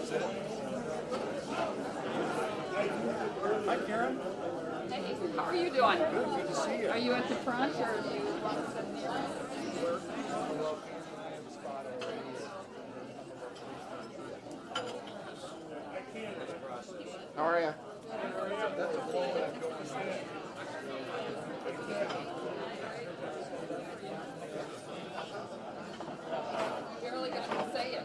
Hi, Karen. Hey, how are you doing? Good to see you. Are you at the front or do you want to sit near? How are you? Barely gonna say it.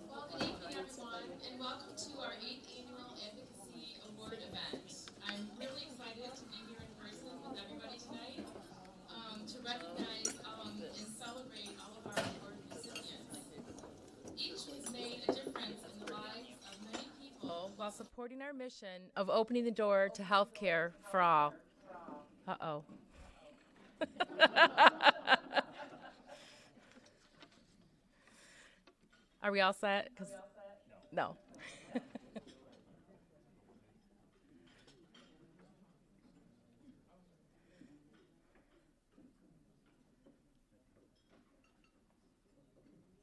Well, good evening, everyone, and welcome to our 8th Annual Advocacy Award event. I'm really excited to be here in person with everybody tonight to recognize and celebrate all of our award recipients. Each has made a difference in the lives of many people while supporting our mission of opening the door to health care for all. Uh-oh. Are we all set? 'Cause no.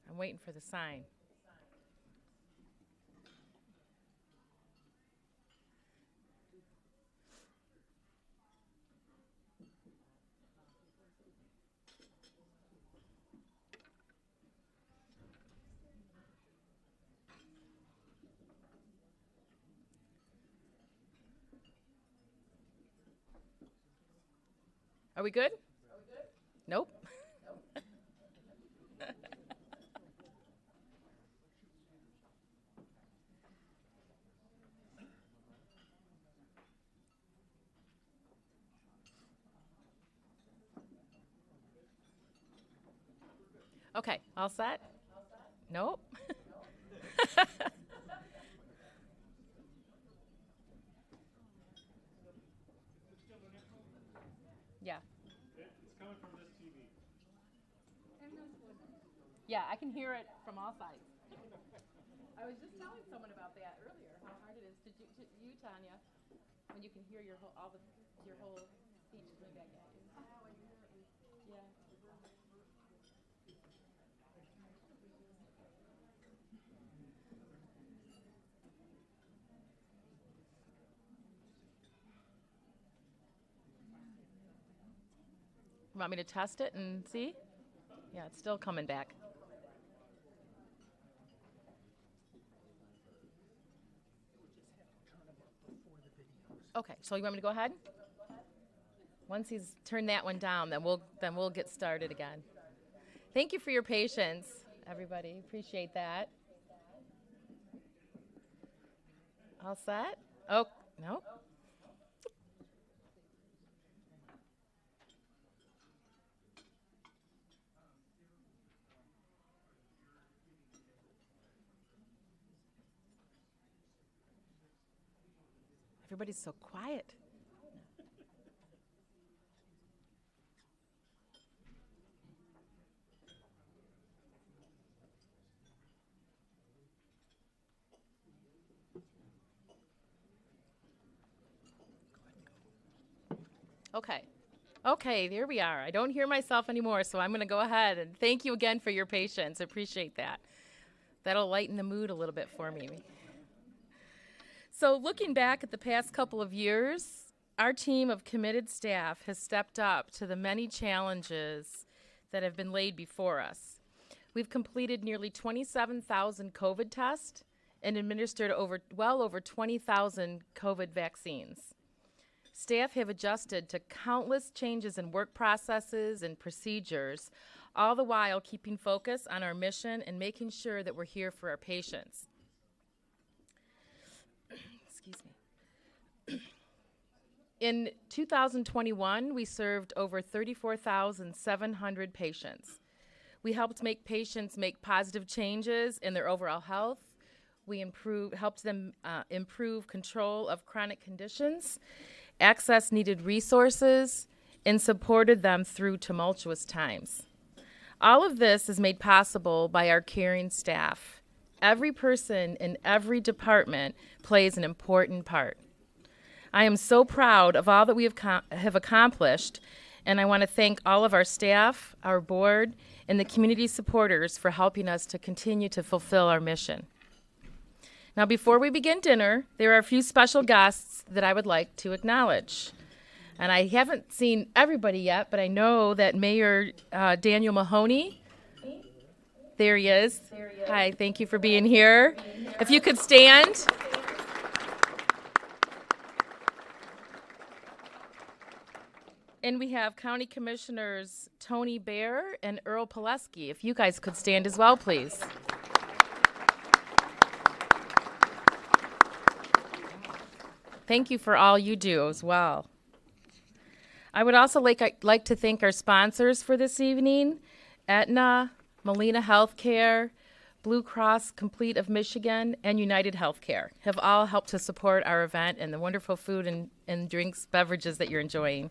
I'm waiting for the sign. Are we good? Nope. Okay, all set? Nope. Yeah. It's coming from this TV. Yeah, I can hear it from all sides. I was just telling someone about that earlier, how hard it is to you, Tanya, when you can hear your whole speech coming back at you. Yeah. You want me to test it and see? Yeah, it's still coming back. Okay, so you want me to go ahead? Once he's turned that one down, then we'll get started again. Thank you for your patience, everybody. Appreciate that. All set? Oh, no. Everybody's so quiet. Okay, there we are. I don't hear myself anymore, so I'm going to go ahead and thank you again for your patience. Appreciate that. That'll lighten the mood a little bit for me. So looking back at the past couple of years, our team of committed staff has stepped up to the many challenges that have been laid before us. We've completed nearly 27,000 COVID tests and administered well over 20,000 COVID vaccines. Staff have adjusted to countless changes in work processes and procedures, all the while keeping focus on our mission and making sure that we're here for our patients. Excuse me. In 2021, we served over 34,700 patients. We helped patients make positive changes in their overall health. We helped them improve control of chronic conditions, access needed resources, and supported them through tumultuous times. All of this is made possible by our caring staff. Every person in every department plays an important part. I am so proud of all that we have accomplished, and I want to thank all of our staff, our board, and the community supporters for helping us to continue to fulfill our mission. Now, before we begin dinner, there are a few special guests that I would like to acknowledge. And I haven't seen everybody yet, but I know that Mayor Daniel Mahoney, there he is. Hi, thank you for being here. If you could stand. And we have County Commissioners Tony Baer and Earl Pileski. If you guys could stand as well, please. Thank you for all you do as well. I would also like to thank our sponsors for this evening, Aetna, Molina Healthcare, Blue Cross Complete of Michigan, and United Healthcare have all helped to support our event and the wonderful food and drinks, beverages that you're enjoying.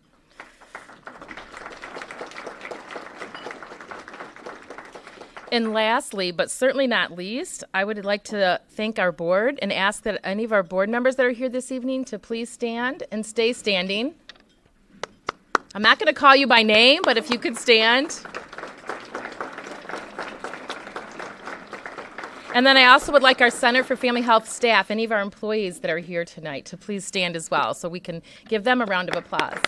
And lastly, but certainly not least, I would like to thank our board and ask that any of our board members that are here this evening to please stand and stay standing. I'm not going to call you by name, but if you could stand. And then I also would like our Center for Family Health staff, any of our employees that are here tonight, to please stand as well so we can give them a round of applause.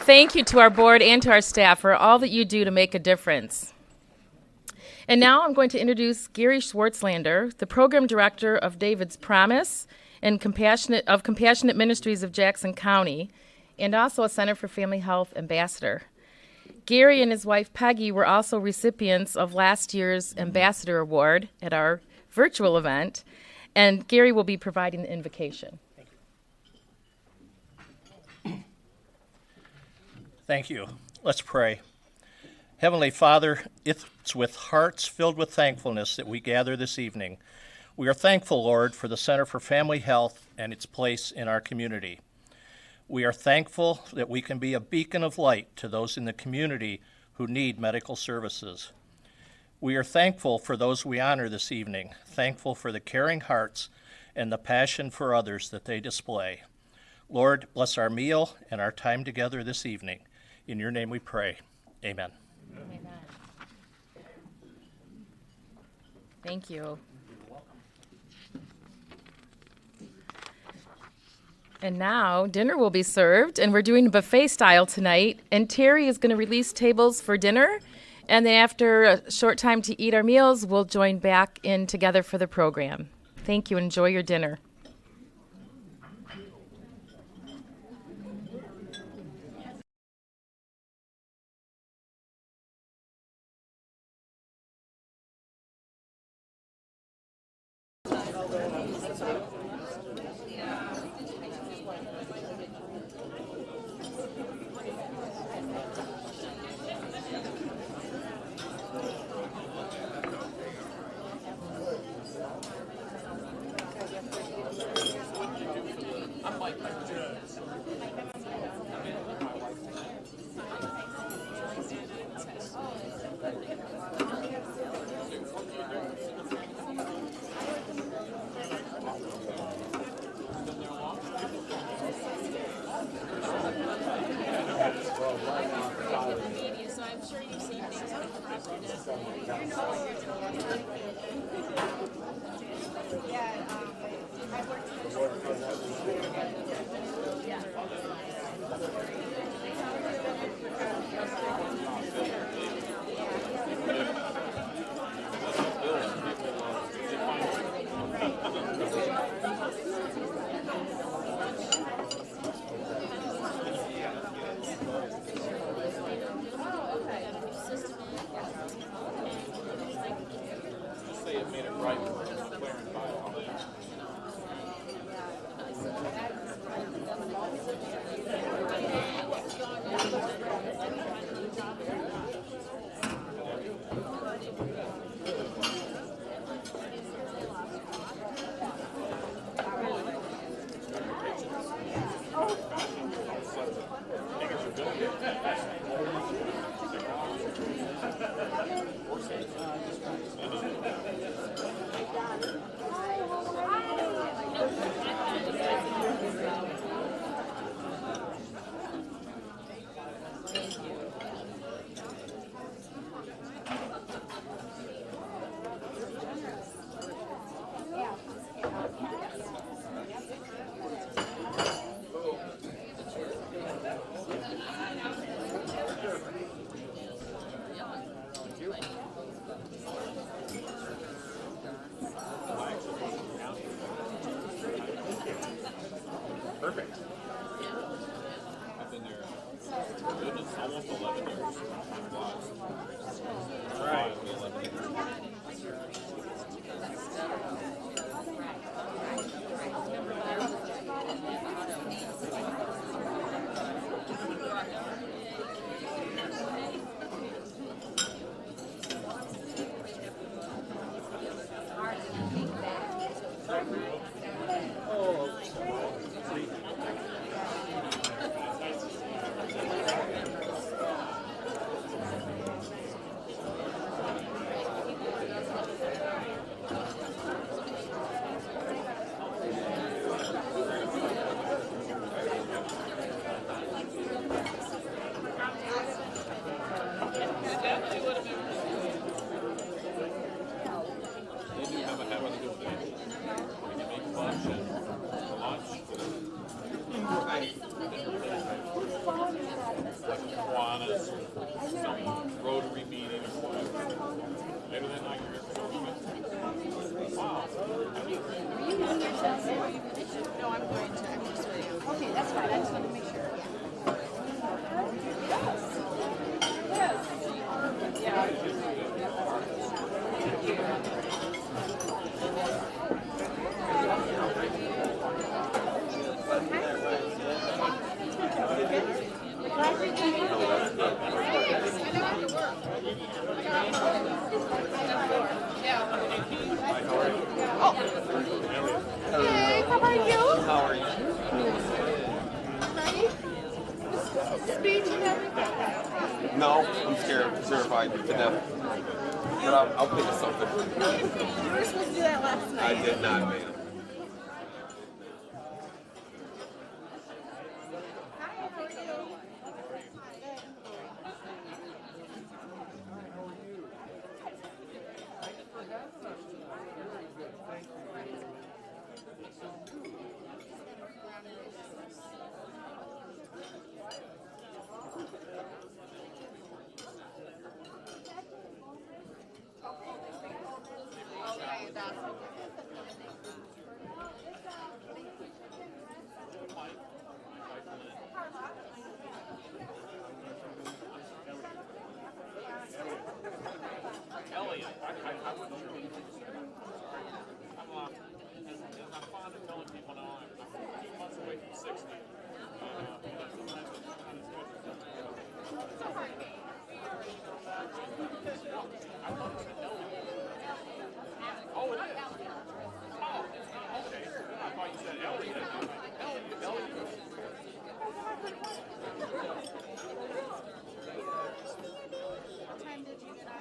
Thank you to our board and to our staff for all that you do to make a difference. And now I'm going to introduce Gary Schwartzlander, the program director of David's Promise and Compassionate Ministries of Jackson County, and also a Center for Family Health ambassador. Gary and his wife Peggy were also recipients of last year's Ambassador Award at our virtual event, and Gary will be providing the invocation. Thank you. Let's pray. Heavenly Father, it's with hearts filled with thankfulness that we gather this evening. We are thankful, Lord, for the Center for Family Health and its place in our community. We are thankful that we can be a beacon of light to those in the community who need medical services. We are thankful for those we honor this evening, thankful for the caring hearts and the passion for others that they display. Lord, bless our meal and our time together this evening. In your name we pray. Amen. Amen. Thank you. And now dinner will be served, and we're doing buffet style tonight. And Terry is going to release tables for dinner, and then after a short time to eat our meals, we'll join back in together for the program. Thank you. Enjoy your dinner. Perfect. I've been there. Goodness, almost 11 years. All right. 11 years. Rotary meeting or whatever. Later that night, you're wow. are you? How are you? Speech and everything. No, I'm scared, certified to death. But I'll think of something. You were supposed to do that last night. I did not, man. Hi, how are you? Elliot, I wouldn't sure. As my father telling people now, I'm 2 months away from 60. Oh, it is. Oh, okay. I thought you said Elliot. Elliot. What time did you get out?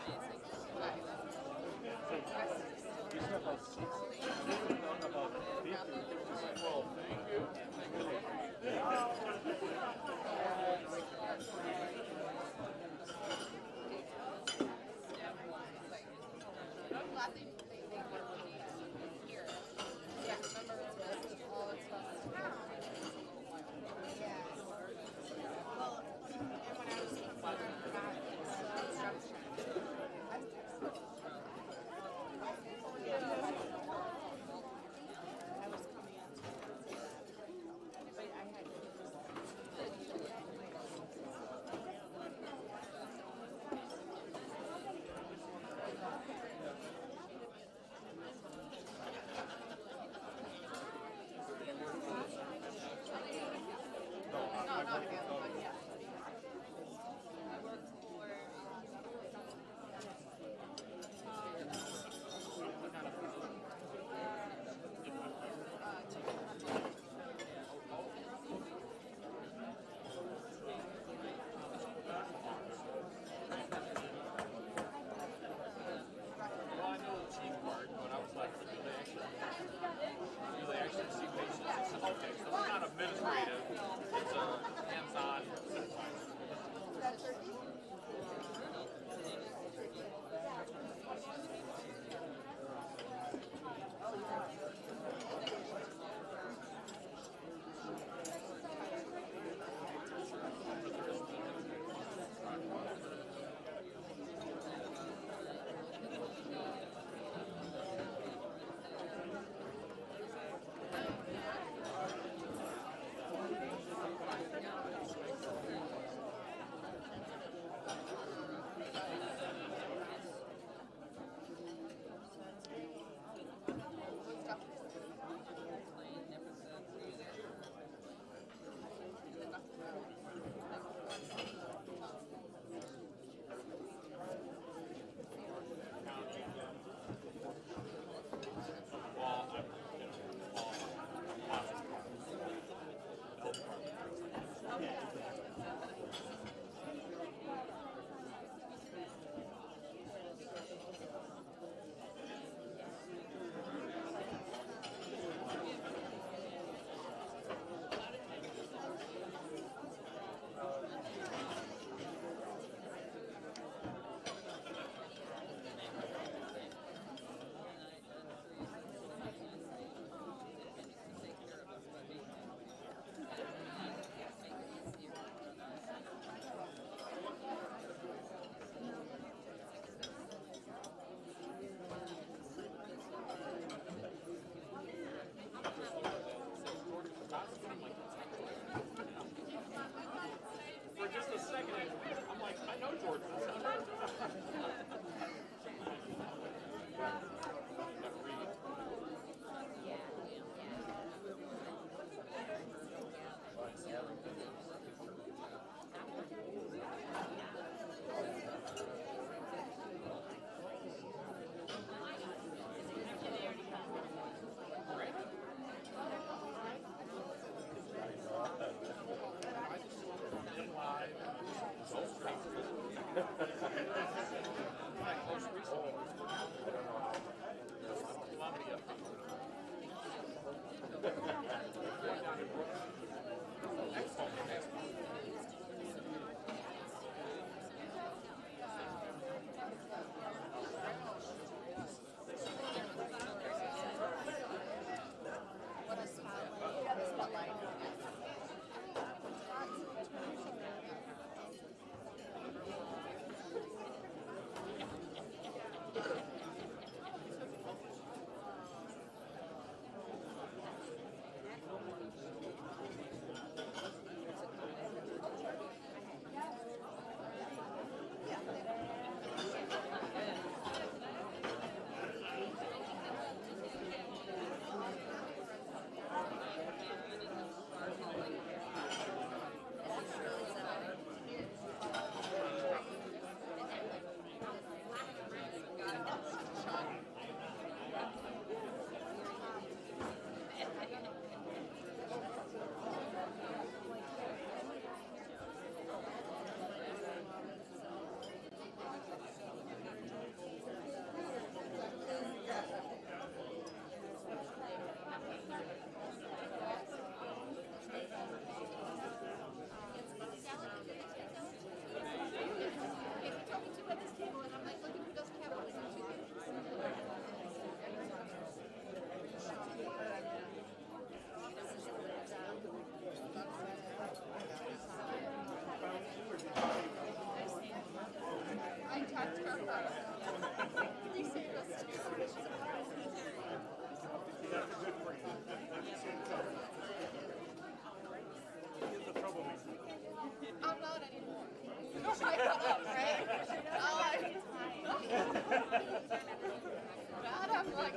That's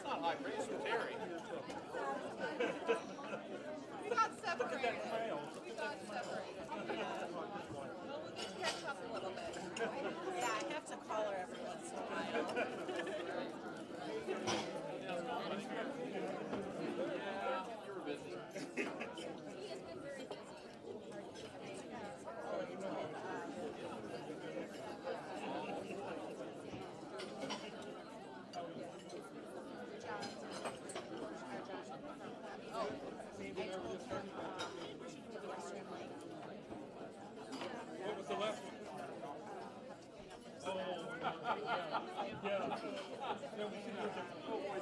not like race with Terry. We got separated. We got separated. Yeah. Well, we'll just catch up a little bit. Yeah, I have to call her every once in a while. You were busy. What was the last one? Oh, yeah. Yeah, we should do it differently.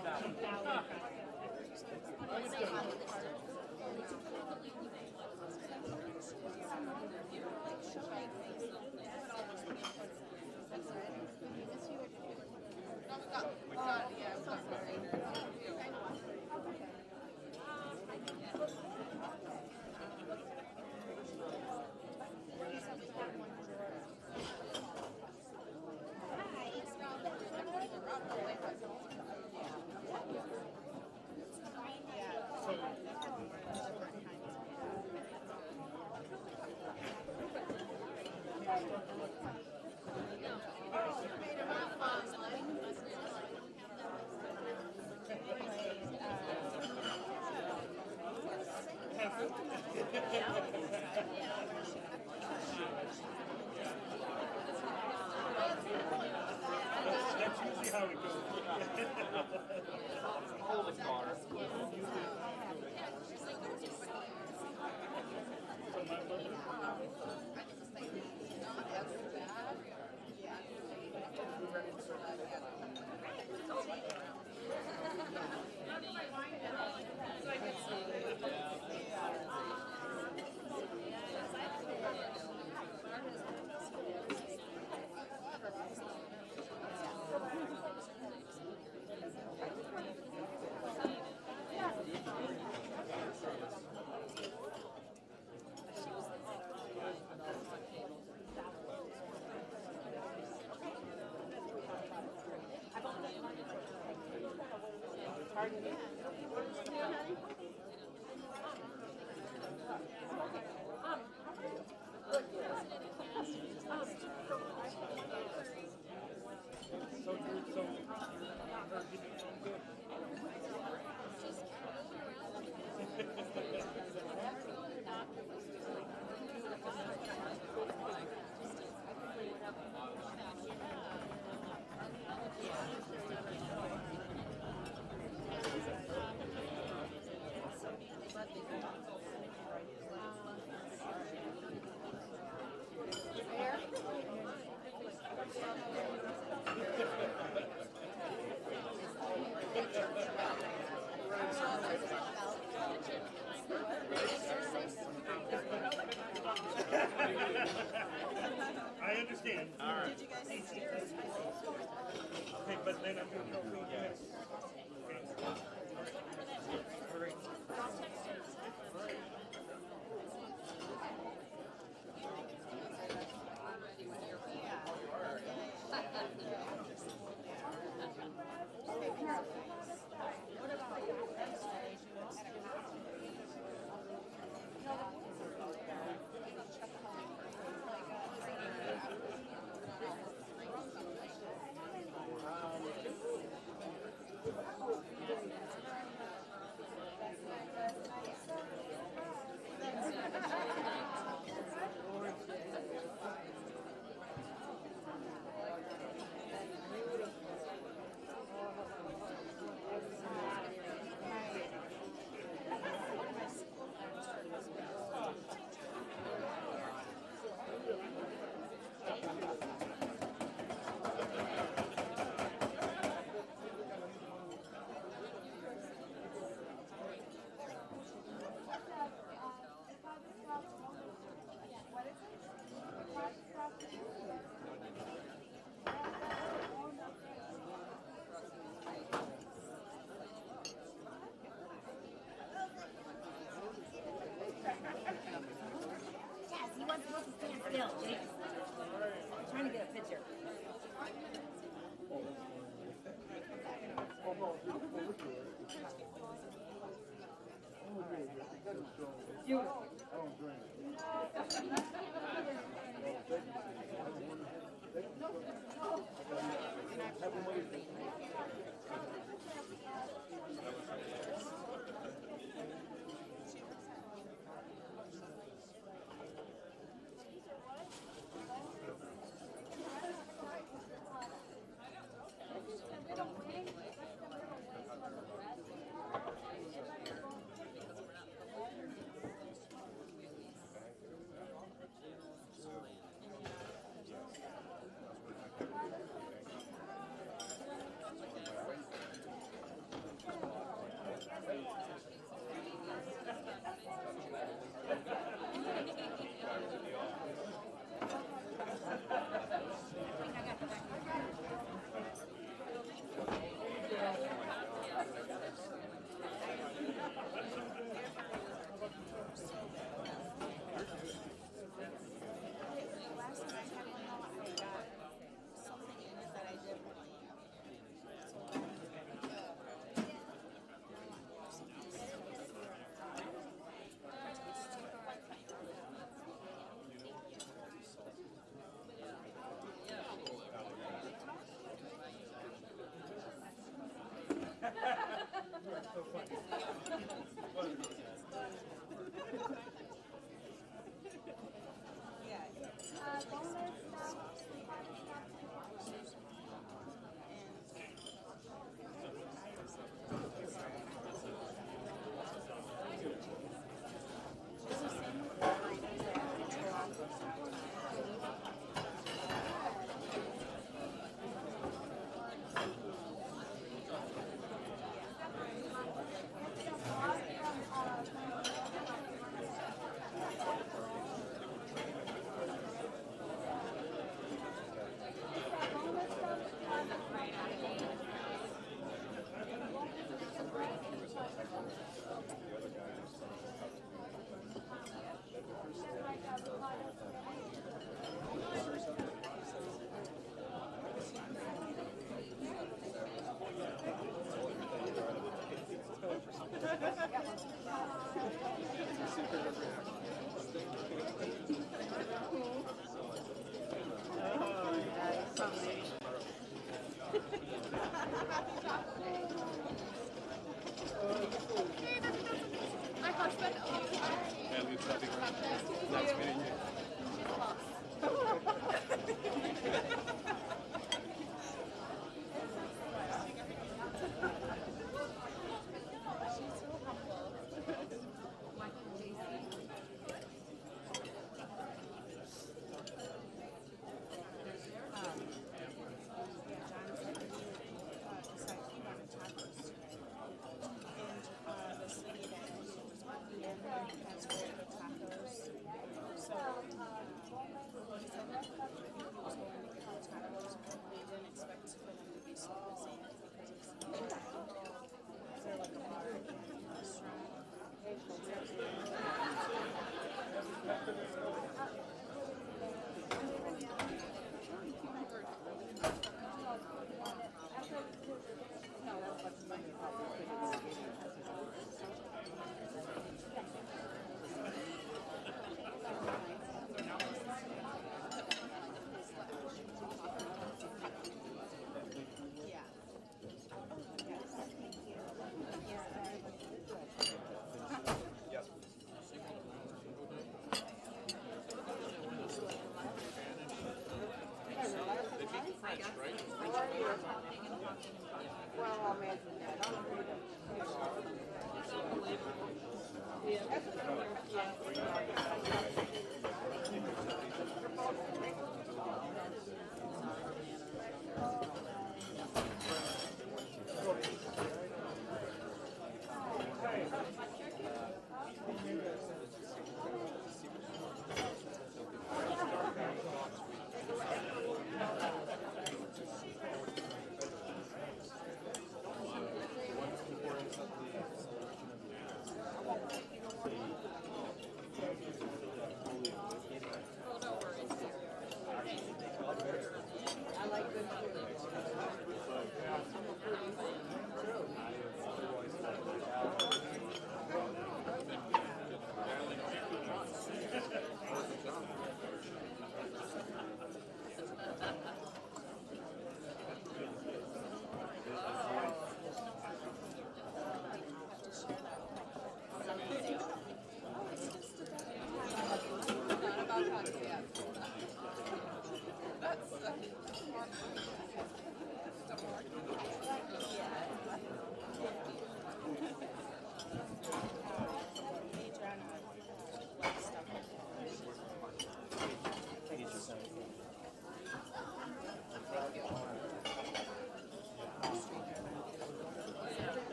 That's usually how it goes. Holy car. I understand. All right. Did you guys see Steers? Okay, but then I'm going to go through this.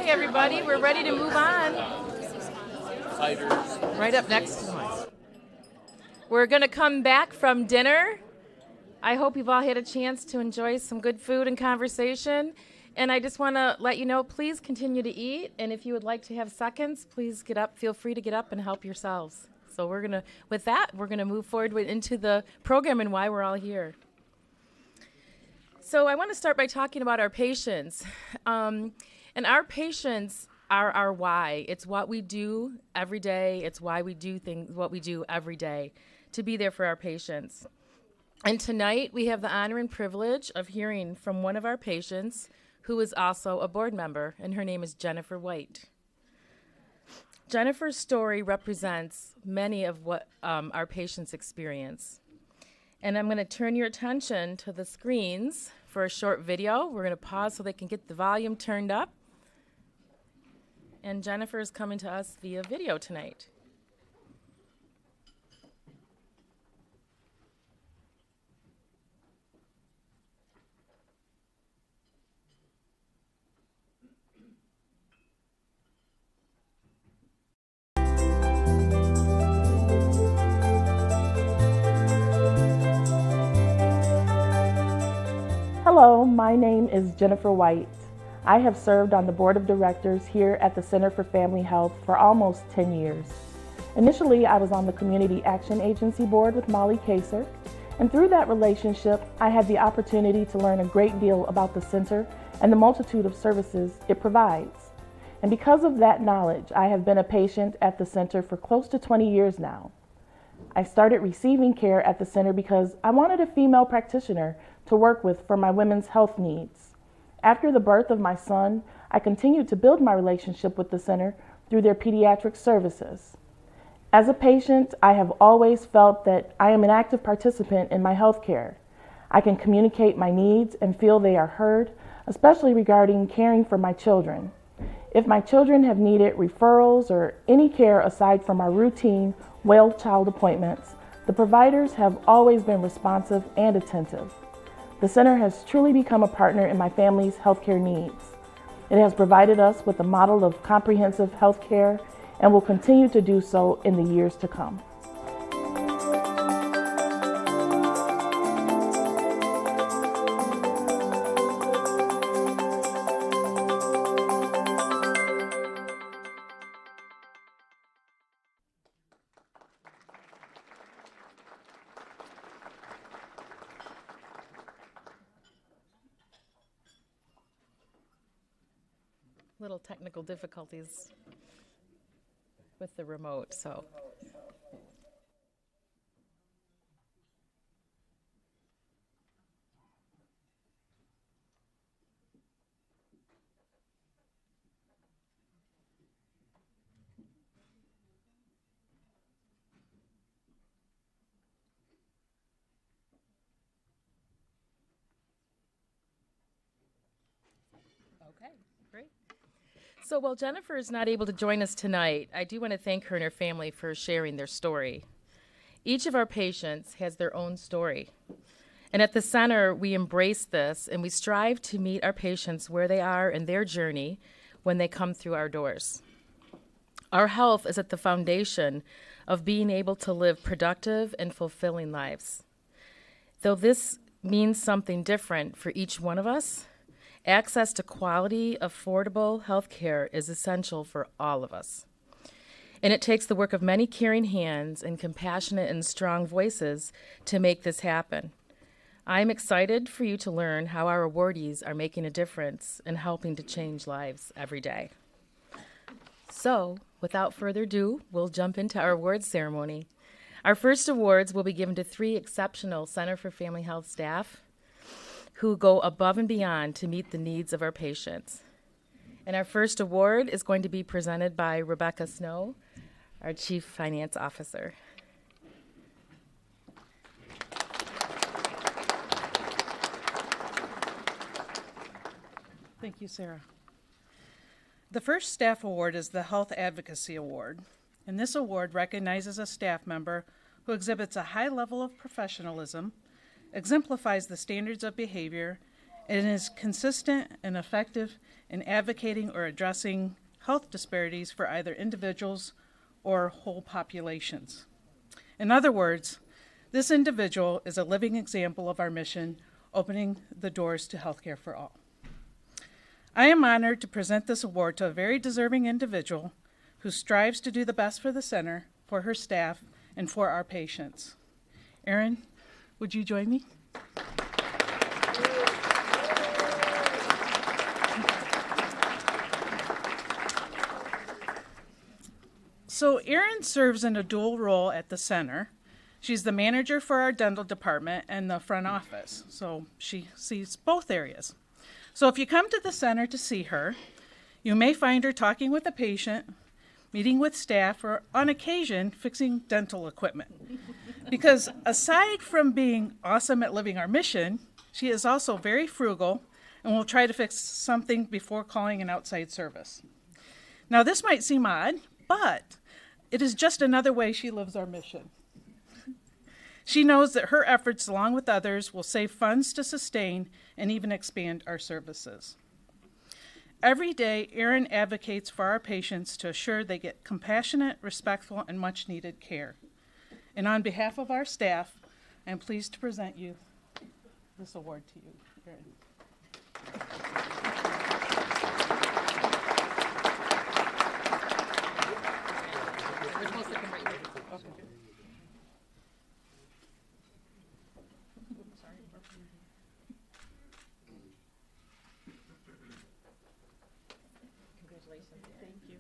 everybody. We're ready to move on. Right up next. We're going to come back from dinner. I hope you've all had a chance to enjoy some good food and conversation. And I just want to let you know, please continue to eat. And if you would like to have seconds, please get up. Feel free to get up and help yourselves. So with that, we're going to move forward into the program and why we're all here. So I want to start by talking about our patients. And our patients are our why. It's what we do every day. It's why we do what we do every day, to be there for our patients. And tonight we have the honor and privilege of hearing from one of our patients who is also a board member, and her name is Jennifer White. Jennifer's story represents many of what our patients experience. And I'm going to turn your attention to the screens for a short video. We're going to pause so they can get the volume turned up. And Jennifer is coming to us via video tonight. Hello, my name is Jennifer White. I have served on the board of directors here at the Center for Family Health for almost 10 years. Initially, I was on the Community Action Agency board with Molly Kaser, and through that relationship, I had the opportunity to learn a great deal about the center and the multitude of services it provides. And because of that knowledge, I have been a patient at the center for close to 20 years now. I started receiving care at the center because I wanted a female practitioner to work with for my women's health needs. After the birth of my son, I continued to build my relationship with the center through their pediatric services. As a patient, I have always felt that I am an active participant in my health care. I can communicate my needs and feel they are heard, especially regarding caring for my children. If my children have needed referrals or any care aside from our routine well child appointments, the providers have always been responsive and attentive. The center has truly become a partner in my family's healthcare needs. It has provided us with a model of comprehensive healthcare and will continue to do so in the years to come. Little technical difficulties with the remote, so. Okay, great. So while Jennifer is not able to join us tonight, I do want to thank her and her family for sharing their story. Each of our patients has their own story. And at the center, we embrace this and we strive to meet our patients where they are in their journey when they come through our doors. Our health is at the foundation of being able to live productive and fulfilling lives. Though this means something different for each one of us, access to quality, affordable health care is essential for all of us. And it takes the work of many caring hands and compassionate and strong voices to make this happen. I'm excited for you to learn how our awardees are making a difference and helping to change lives every day. So, without further ado, we'll jump into our awards ceremony. Our first awards will be given to 3 exceptional Center for Family Health staff who go above and beyond to meet the needs of our patients. And our first award is going to be presented by Rebecca Snow, our Chief Finance Officer. Thank you, Sarah. The first staff award is the Health Advocacy Award, and this award recognizes a staff member who exhibits a high level of professionalism, exemplifies the standards of behavior, and is consistent and effective in advocating or addressing health disparities for either individuals or whole populations. In other words, this individual is a living example of our mission, opening the doors to healthcare for all. I am honored to present this award to a very deserving individual who strives to do the best for the center, for her staff, and for our patients. Erin, would you join me? So Erin serves in a dual role at the center. She's the manager for our dental department and the front office, so she sees both areas. So if you come to the center to see her, you may find her talking with a patient, meeting with staff, or on occasion, fixing dental equipment. Because aside from being awesome at living our mission, she is also very frugal and will try to fix something before calling an outside service. Now this might seem odd, but it is just another way she lives our mission. She knows that her efforts, along with others, will save funds to sustain and even expand our services. Every day, Erin advocates for our patients to assure they get compassionate, respectful, and much-needed care. And on behalf of our staff, I am pleased to present you this award to you, Erin. We're supposed to come right here. Okay. Congratulations. Thank you.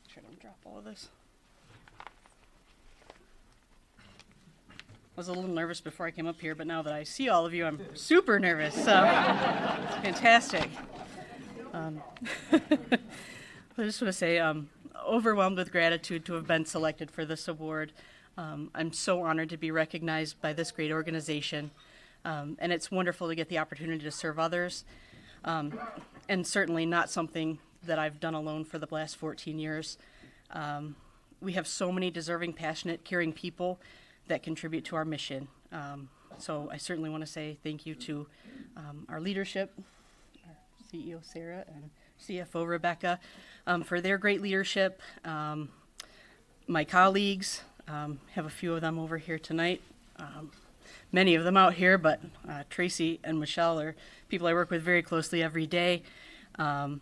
Sure, don't drop all of this. I was a little nervous before I came up here, but now that I see all of you, I'm super nervous. So it's fantastic. I just want to say, overwhelmed with gratitude to have been selected for this award. I'm so honored to be recognized by this great organization, and it's wonderful to get the opportunity to serve others, and certainly not something that I've done alone for the last 14 years. We have so many deserving, passionate, caring people that contribute to our mission. So I certainly want to say thank you to our leadership, our CEO Sarah and CFO Rebecca, for their great leadership. My colleagues, have a few of them over here tonight. Many of them out here, but Tracy and Michelle are people I work with very closely every day. And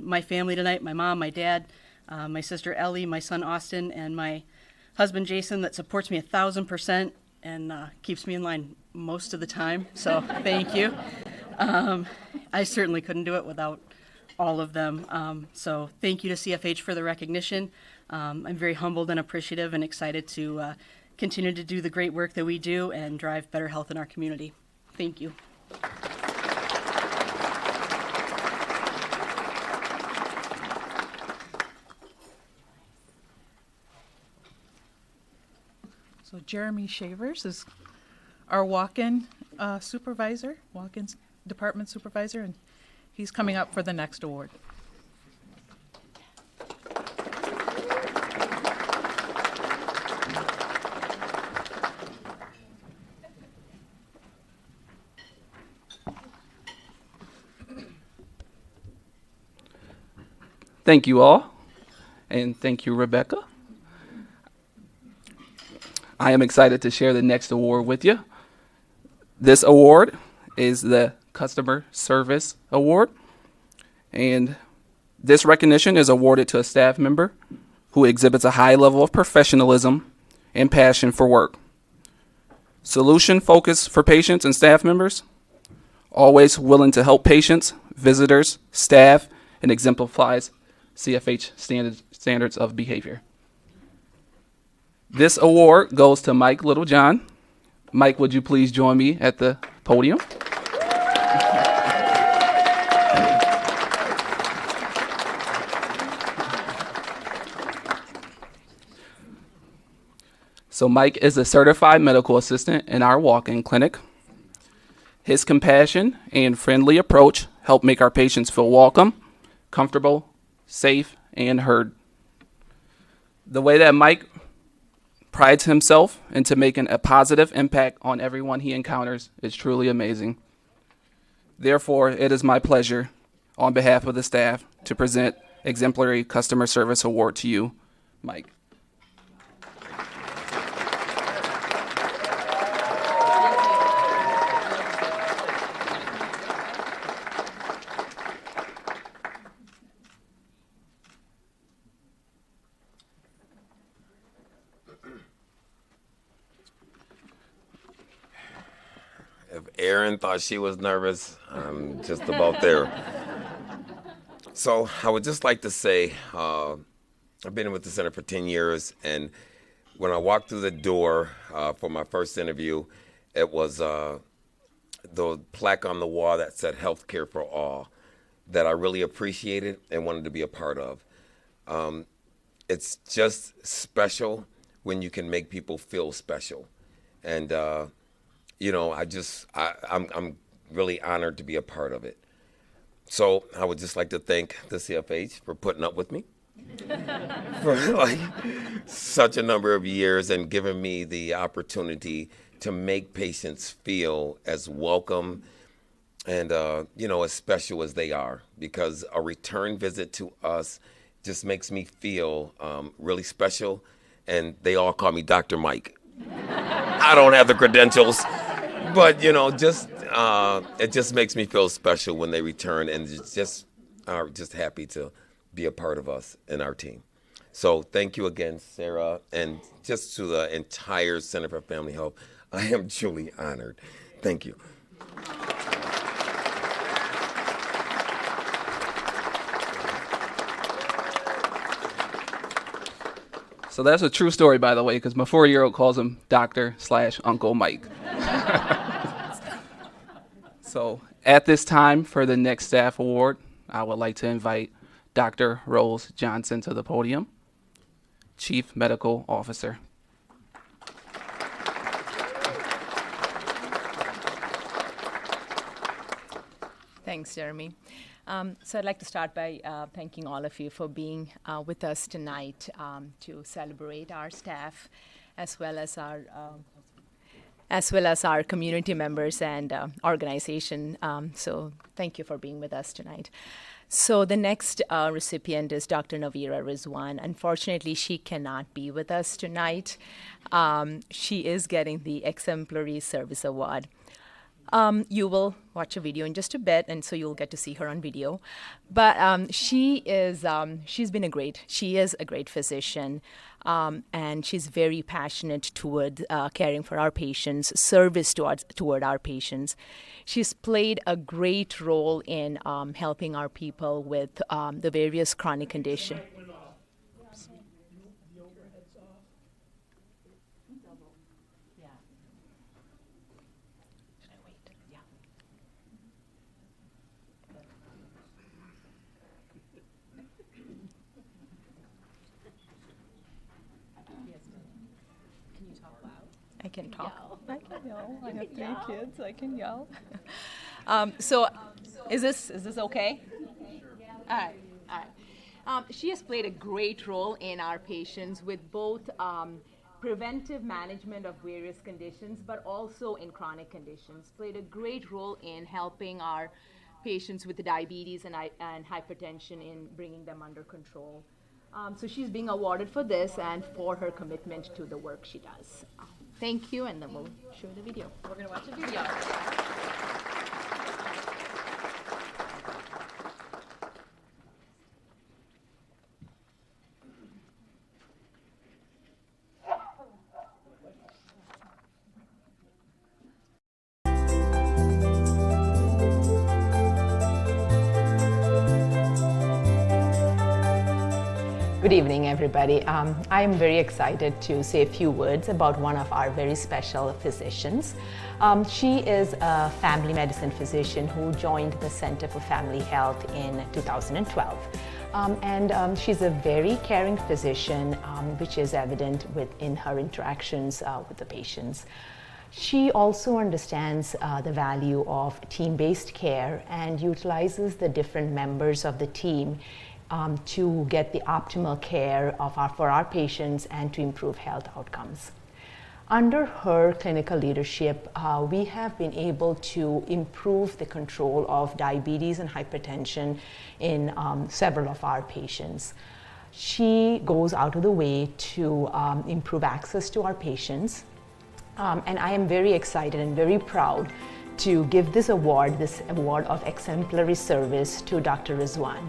my family tonight, my mom, my dad, my sister Ellie, my son Austin, and my husband Jason that supports me 1,000% and keeps me in line most of the time. So thank you. I certainly couldn't do it without all of them. So thank you to CFH for the recognition. I'm very humbled and appreciative and excited to continue to do the great work that we do and drive better health in our community. Thank you. So Jeremy Shavers is our walk-in supervisor, walk-in department supervisor, and he's coming up for the next award. Thank you all, and thank you, Rebecca. I am excited to share the next award with you. This award is the Customer Service Award, and this recognition is awarded to a staff member who exhibits a high level of professionalism and passion for work. Solution focus for patients and staff members, always willing to help patients, visitors, staff, and exemplifies CFH standards of behavior. This award goes to Mike Littlejohn. Mike, would you please join me at the podium? So Mike is a certified medical assistant in our walk-in clinic. His compassion and friendly approach help make our patients feel welcome, comfortable, safe, and heard. The way that Mike prides himself into making a positive impact on everyone he encounters is truly amazing. Therefore, it is my pleasure, on behalf of the staff, to present Exemplary Customer Service Award to you, Mike. If Erin thought she was nervous, I'm just about there. So I would just like to say, I've been with the center for 10 years, and when I walked through the door for my first interview, it was the plaque on the wall that said "Healthcare for All," that I really appreciated and wanted to be a part of. It's just special when you can make people feel special, and you know, I'm really honored to be a part of it. So I would just like to thank the CFH for putting up with me for like such a number of years and giving me the opportunity to make patients feel as welcome and, you know, as special as they are, because a return visit to us just makes me feel really special, and they all call me Dr. Mike. I don't have the credentials, but, you know, just it just makes me feel special when they return and just are just happy to be a part of us and our team. So thank you again, Sarah, and just to the entire Center for Family Health. I am truly honored. Thank you. So that's a true story, by the way, because my 4-year-old calls him Dr./Uncle Mike. So at this time, for the next staff award, I would like to invite Dr. Rose Johnson to the podium, Chief Medical Officer. Thanks, Jeremy. So I'd like to start by thanking all of you for being with us tonight to celebrate our staff, as well as our community members and organization. So thank you for being with us tonight. So the next recipient is Dr. Navira Rizwan. Unfortunately, she cannot be with us tonight. She is getting the Exemplary Service Award. You will watch a video in just a bit, and so you'll get to see her on video. But she is a great physician, and she's very passionate toward caring for our patients, service toward our patients. She's played a great role in helping our people with the various chronic conditions. I can talk. I can yell. I have 3 kids. I can yell. So, is this okay? All right. She has played a great role in our patients with both preventive management of various conditions, but also in chronic conditions. Played a great role in helping our patients with diabetes and hypertension in bringing them under control. So she's being awarded for this and for her commitment to the work she does. Thank you, and then we'll show the video. We're going to watch the video. Good evening, everybody. I am very excited to say a few words about one of our very special physicians. She is a family medicine physician who joined the Center for Family Health in 2012. She's a very caring physician, which is evident in her interactions with the patients. She also understands the value of team-based care and utilizes the different members of the team to get the optimal care for our patients and to improve health outcomes. Under her clinical leadership, we have been able to improve the control of diabetes and hypertension in several of our patients. She goes out of the way to improve access to our patients. And I am very excited and very proud to give this award of exemplary service to Dr. Rizwan.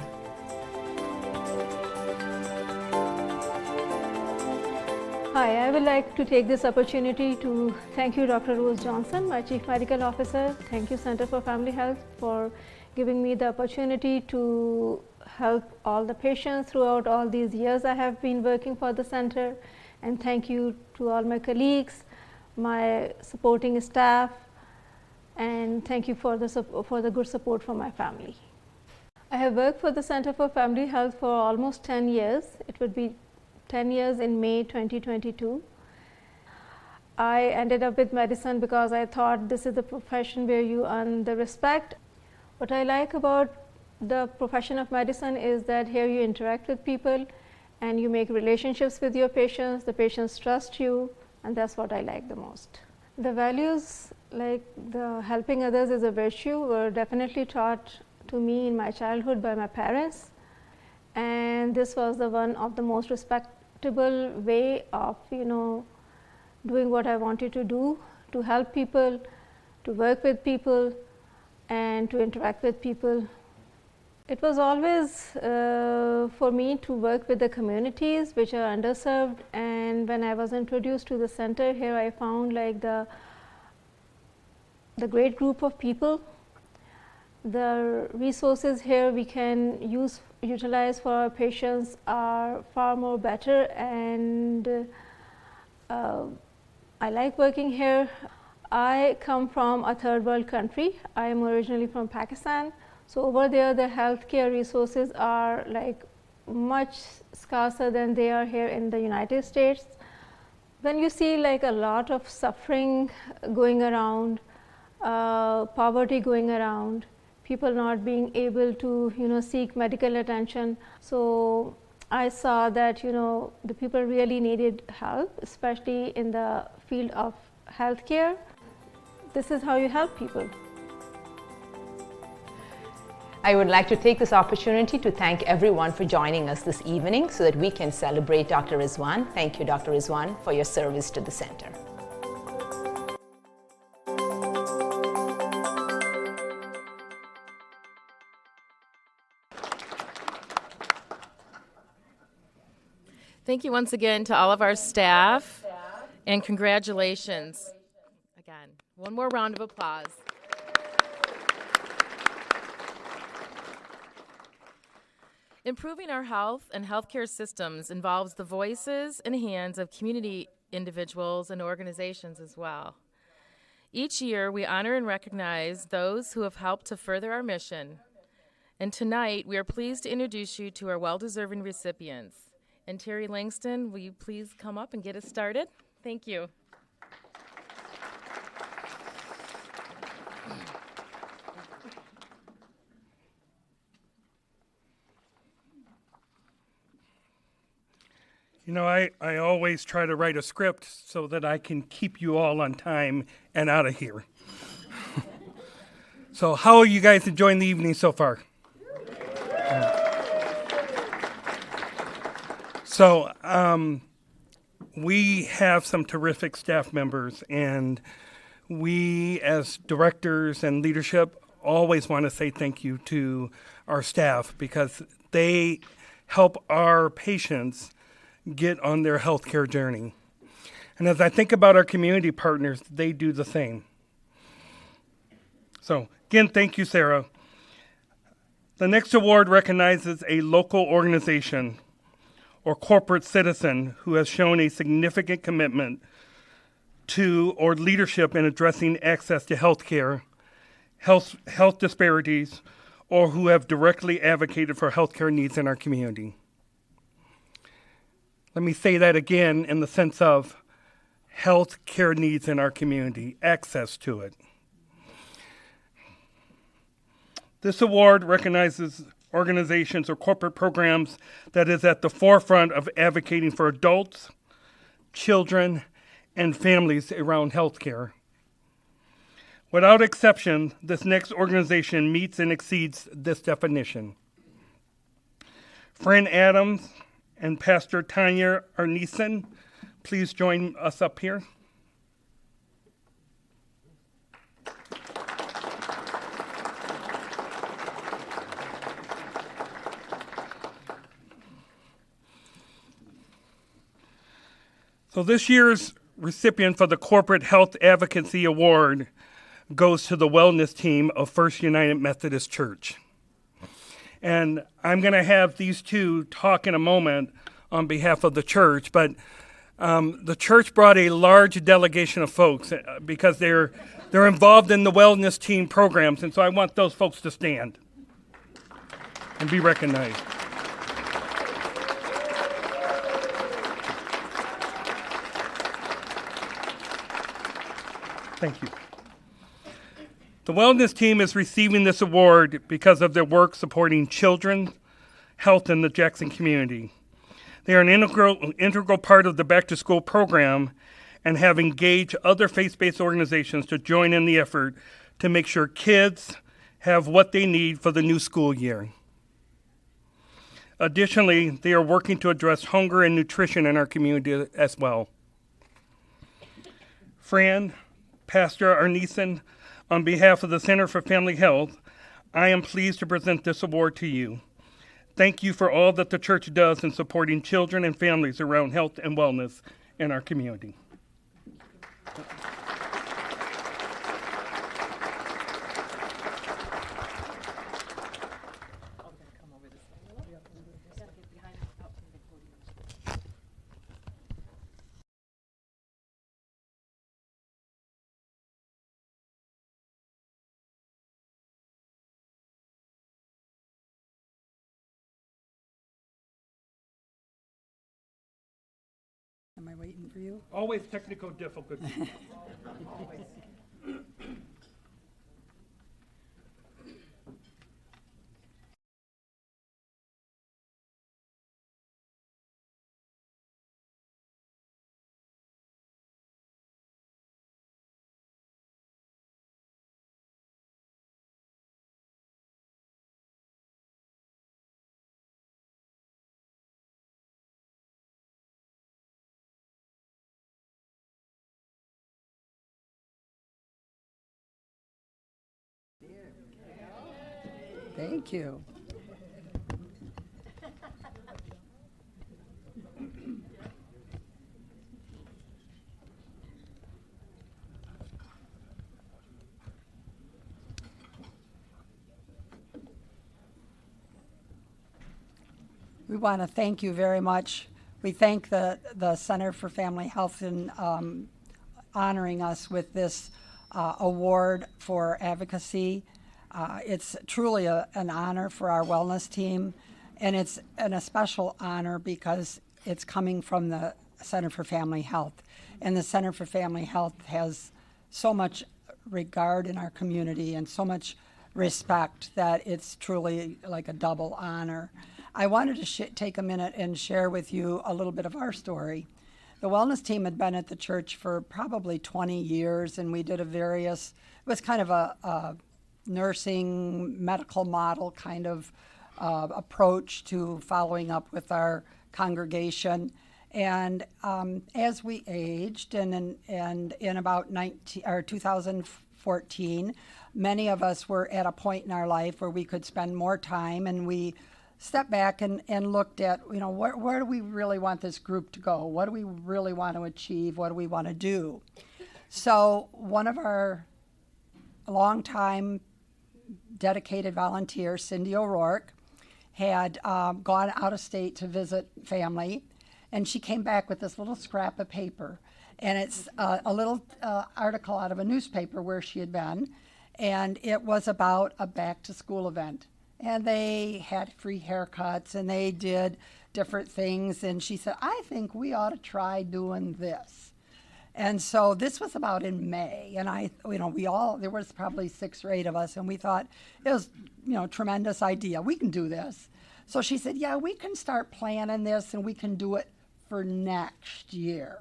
Hi, I would like to take this opportunity to thank you, Dr. Rose Johnson, my Chief Medical Officer. Thank you, Center for Family Health, for giving me the opportunity to help all the patients throughout all these years I have been working for the center. And thank you to all my colleagues, my supporting staff, and thank you for the good support from my family. I have worked for the Center for Family Health for almost 10 years. It would be 10 years in May 2022. I ended up with medicine because I thought this is the profession where you earn the respect. What I like about the profession of medicine is that here you interact with people and you make relationships with your patients. The patients trust you, and that's what I like the most. The values like the helping others is a virtue were definitely taught to me in my childhood by my parents, and this was the one of the most respectable way of doing what I wanted to do, to help people, to work with people, and to interact with people. It was always for me to work with the communities which are underserved, and when I was introduced to the center here, I found like the great group of people. The resources here we can utilize for our patients are far more better, and I like working here. I come from a third world country. I am originally from Pakistan. So over there the healthcare resources are like much scarcer than they are here in the United States. When you see like a lot of suffering going around, poverty going around, people not being able to seek medical attention, so I saw that the people really needed help, especially in the field of healthcare. This is how you help people. I would like to take this opportunity to thank everyone for joining us this evening so that we can celebrate Dr. Rizwan. Thank you, Dr. Rizwan, for your service to the center. Thank you once again to all of our staff, and congratulations. Again, one more round of applause. Improving our health and healthcare systems involves the voices and hands of community individuals and organizations as well. Each year, we honor and recognize those who have helped to further our mission. And tonight, we are pleased to introduce you to our well-deserving recipients. And Terry Langston, will you please come up and get us started? Thank you. I always try to write a script so that I can keep you all on time and out of here. So how are you guys enjoying the evening so far? So we have some terrific staff members, and we as directors and leadership always want to say thank you to our staff because they help our patients get on their healthcare journey. And as I think about our community partners, they do the same. So again, thank you, Sarah. The next award recognizes a local organization or corporate citizen who has shown a significant commitment to or leadership in addressing access to healthcare, health disparities, or who have directly advocated for healthcare needs in our community. Let me say that again in the sense of health care needs in our community, access to it. This award recognizes organizations or corporate programs that is at the forefront of advocating for adults, children, and families around healthcare. Without exception, this next organization meets and exceeds this definition. Fran Adams and Pastor Tanya Arneson, please join us up here. So this year's recipient for the Corporate Health Advocacy Award goes to the wellness team of First United Methodist Church. And I'm going to have these two talk in a moment on behalf of the church, but the church brought a large delegation of folks because they're involved in the wellness team programs, and so I want those folks to stand and be recognized. Thank you. The wellness team is receiving this award because of their work supporting children's health in the Jackson community. They are an integral part of the Back to School program and have engaged other faith-based organizations to join in the effort to make sure kids have what they need for the new school year. Additionally, they are working to address hunger and nutrition in our community as well. Fran, Pastor Arneson, on behalf of the Center for Family Health, I am pleased to present this award to you. Thank you for all that the church does in supporting children and families around health and wellness in our community. Am I waiting for you? Always technical difficulties. Thank you. We want to thank you very much. We thank the Center for Family Health in honoring us with this award for advocacy. It's truly an honor for our wellness team, and it's a special honor because it's coming from the Center for Family Health. And the Center for Family Health has so much regard in our community and so much respect that it's truly like a double honor. I wanted to take a minute and share with you a little bit of our story. The wellness team had been at the church for probably 20 years, and we did it was kind of a nursing medical model kind of approach to following up with our congregation. And as we aged, and in about 2014, many of us were at a point in our life where we could spend more time, and we stepped back and looked at, where do we really want this group to go? What do we really want to achieve? What do we want to do? So one of our longtime dedicated volunteers, Cindy O'Rourke, had gone out of state to visit family, and she came back with this little scrap of paper. And it's a little article out of a newspaper where she had been, and it was about a back-to-school event. And they had free haircuts, and they did different things. And she said, I think we ought to try doing this. And so this was about in May, and there was probably 6 or 8 of us, and we thought it was, tremendous idea. We can do this. So she said, yeah, we can start planning this and we can do it for next year.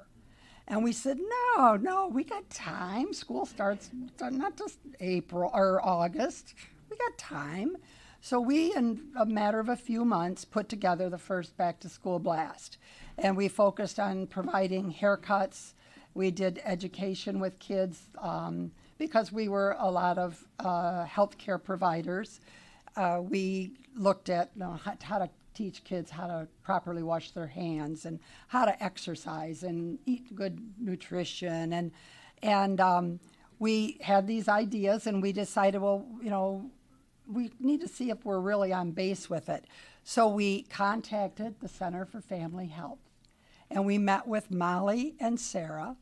And we said, no, we got time. School starts not just April or August. We got time. So we, in a matter of a few months, put together the first back to school blast. And we focused on providing haircuts. We did education with kids because we were a lot of healthcare providers. We looked at how to teach kids how to properly wash their hands and how to exercise and eat good nutrition. And we had these ideas, and we decided, we need to see if we're really on base with it. So we contacted the Center for Family Health, and we met with Molly and Sarah,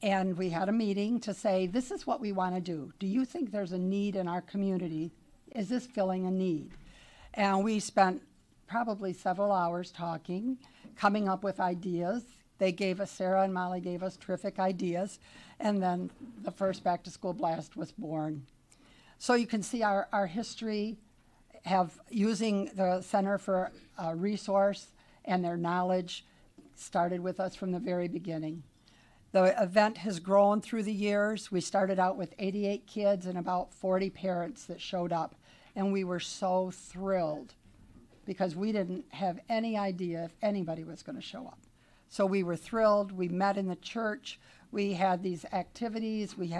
and we had a meeting to say, this is what we want to do. Do you think there's a need in our community? Is this filling a need? And we spent probably several hours talking, coming up with ideas. Sarah and Molly gave us terrific ideas, and then the first back to school blast was born. So you can see our history using the Center for Resource and their knowledge started with us from the very beginning. The event has grown through the years. We started out with 88 kids and about 40 parents that showed up, and we were so thrilled because we didn't have any idea if anybody was going to show up. So we were thrilled. We met in the church. We had these activities. We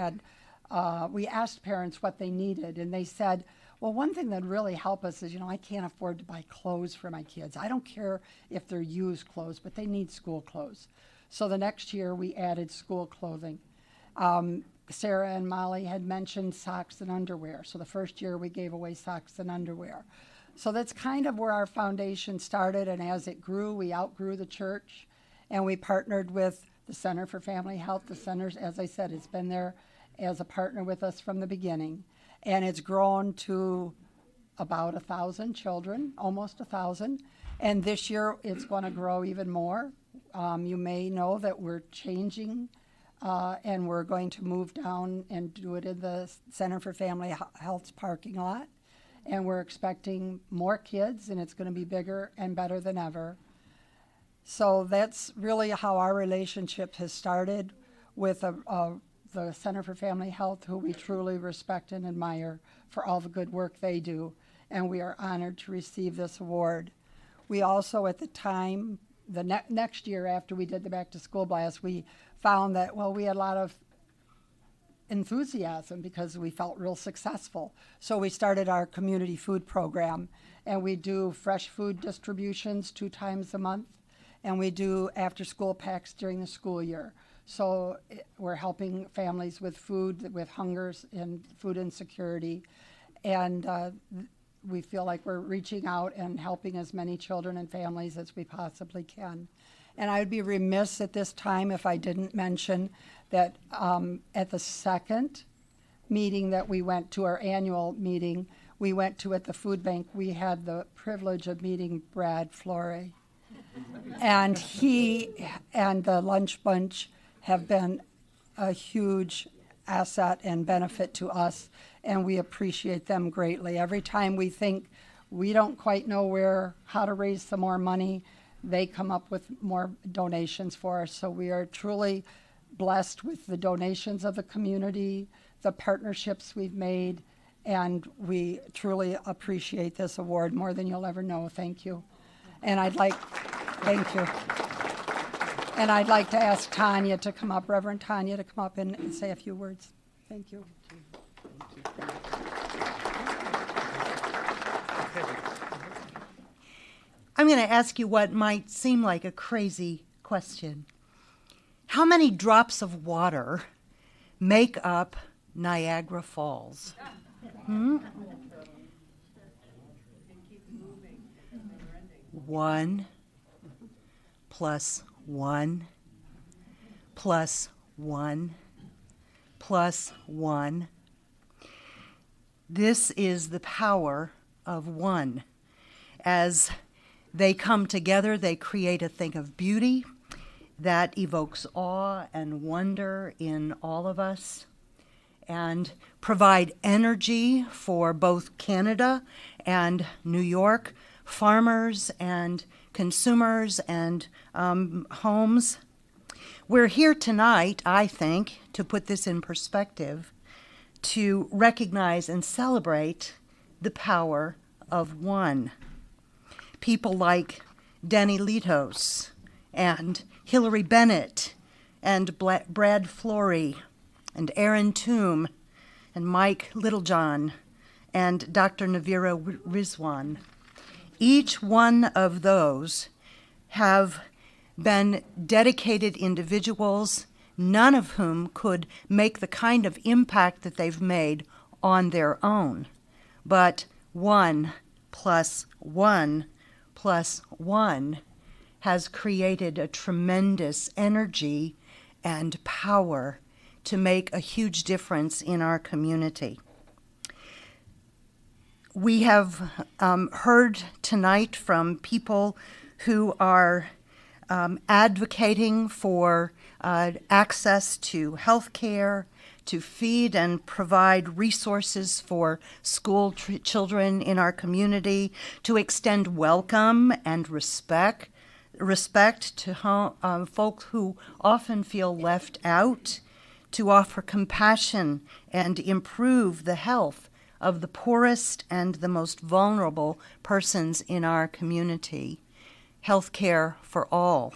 asked parents what they needed, and they said, well, one thing that really helped us is, I can't afford to buy clothes for my kids. I don't care if they're used clothes, but they need school clothes. So the next year we added school clothing. Sarah and Molly had mentioned socks and underwear. So the first year we gave away socks and underwear. So that's kind of where our foundation started, and as it grew, we outgrew the church, and we partnered with the Center for Family Health. The centers, as I said, it's been there as a partner with us from the beginning, and it's grown to about 1,000 children, almost 1,000, and this year it's going to grow even more. You may know that we're changing, and we're going to move down and do it in the Center for Family Health's parking lot, and we're expecting more kids, and it's going to be bigger and better than ever. So that's really how our relationship has started with the Center for Family Health, who we truly respect and admire for all the good work they do, and we are honored to receive this award. We also, at the time, the next year after we did the Back to School Blast, we found that, we had a lot of enthusiasm because we felt real successful. So we started our community food program, and we do fresh food distributions 2 times a month, and we do after-school packs during the school year. So we're helping families with food, with hungers and food insecurity, and we feel like we're reaching out and helping as many children and families as we possibly can. And I would be remiss at this time if I didn't mention that at the second meeting that we went to, our annual meeting, we went to at the food bank, we had the privilege of meeting Brad Flore. And he and the Lunch Bunch have been a huge asset and benefit to us, and we appreciate them greatly. Every time we think we don't quite know how to raise some more money, they come up with more donations for us. So we are truly blessed with the donations of the community, the partnerships we've made, and we truly appreciate this award more than you'll ever know. Thank you. And thank you. And I'd like to ask Tanya to come up, Reverend Tanya, to come up and say a few words. Thank you. I'm going to ask you what might seem like a crazy question. How many drops of water make up Niagara Falls? 1 plus 1 plus 1 plus 1. This is the power of 1. As they come together, they create a thing of beauty. that evokes awe and wonder in all of us, and provide energy for both Canada and New York farmers and consumers and homes. We're here tonight, I think, to put this in perspective, to recognize and celebrate the power of one. People like Danny Litos and Hillary Bennett and Brad Flory and Aaron Toom and Mike Littlejohn and Dr. Navira Rizwan. Each one of those have been dedicated individuals, none of whom could make the kind of impact that they've made on their own. But 1 + 1 + 1 has created a tremendous energy and power to make a huge difference in our community. We have heard tonight from people who are advocating for access to health care, to feed and provide resources for school children in our community, to extend welcome and respect to folks who often feel left out, to offer compassion and improve the health of the poorest and the most vulnerable persons in our community. Health care for all.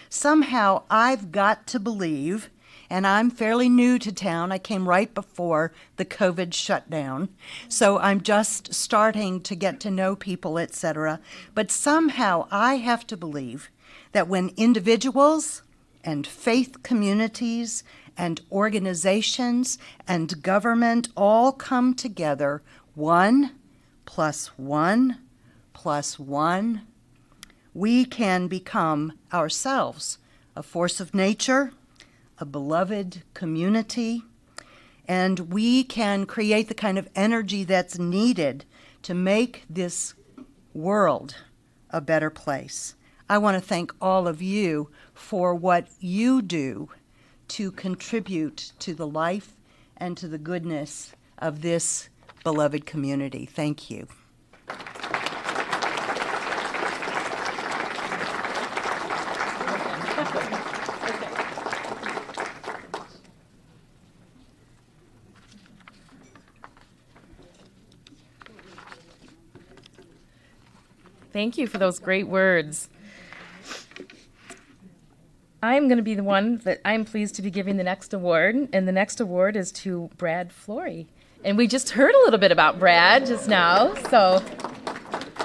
Somehow I've got to believe, and I'm fairly new to town, I came right before the COVID shutdown, so I'm just starting to get to know people, etc. But somehow I have to believe that when individuals and faith communities and organizations and government all come together, 1 + 1 + 1, we can become ourselves a force of nature, a beloved community, and we can create the kind of energy that's needed to make this world a better place. I want to thank all of you for what you do to contribute to the life and to the goodness of this beloved community. Thank you. Thank you for those great words. I'm going to be the one that I'm pleased to be giving the next award, and the next award is to Brad Flory. And we just heard a little bit about Brad just now, so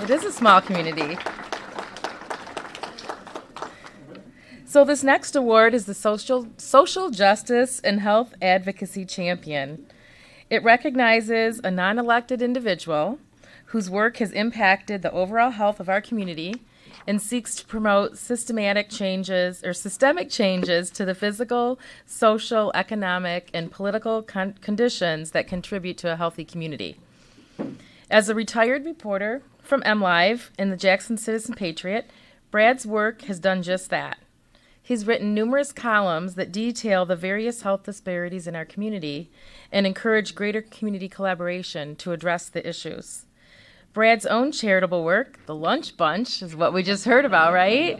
it is a small community. So this next award is the Social Justice and Health Advocacy Champion. It recognizes a non-elected individual whose work has impacted the overall health of our community and seeks to promote systemic changes to the physical, social, economic, and political conditions that contribute to a healthy community. As a retired reporter from MLive and the Jackson Citizen Patriot, Brad's work has done just that. He's written numerous columns that detail the various health disparities in our community and encourage greater community collaboration to address the issues. Brad's own charitable work, the Lunch Bunch, is what we just heard about, right?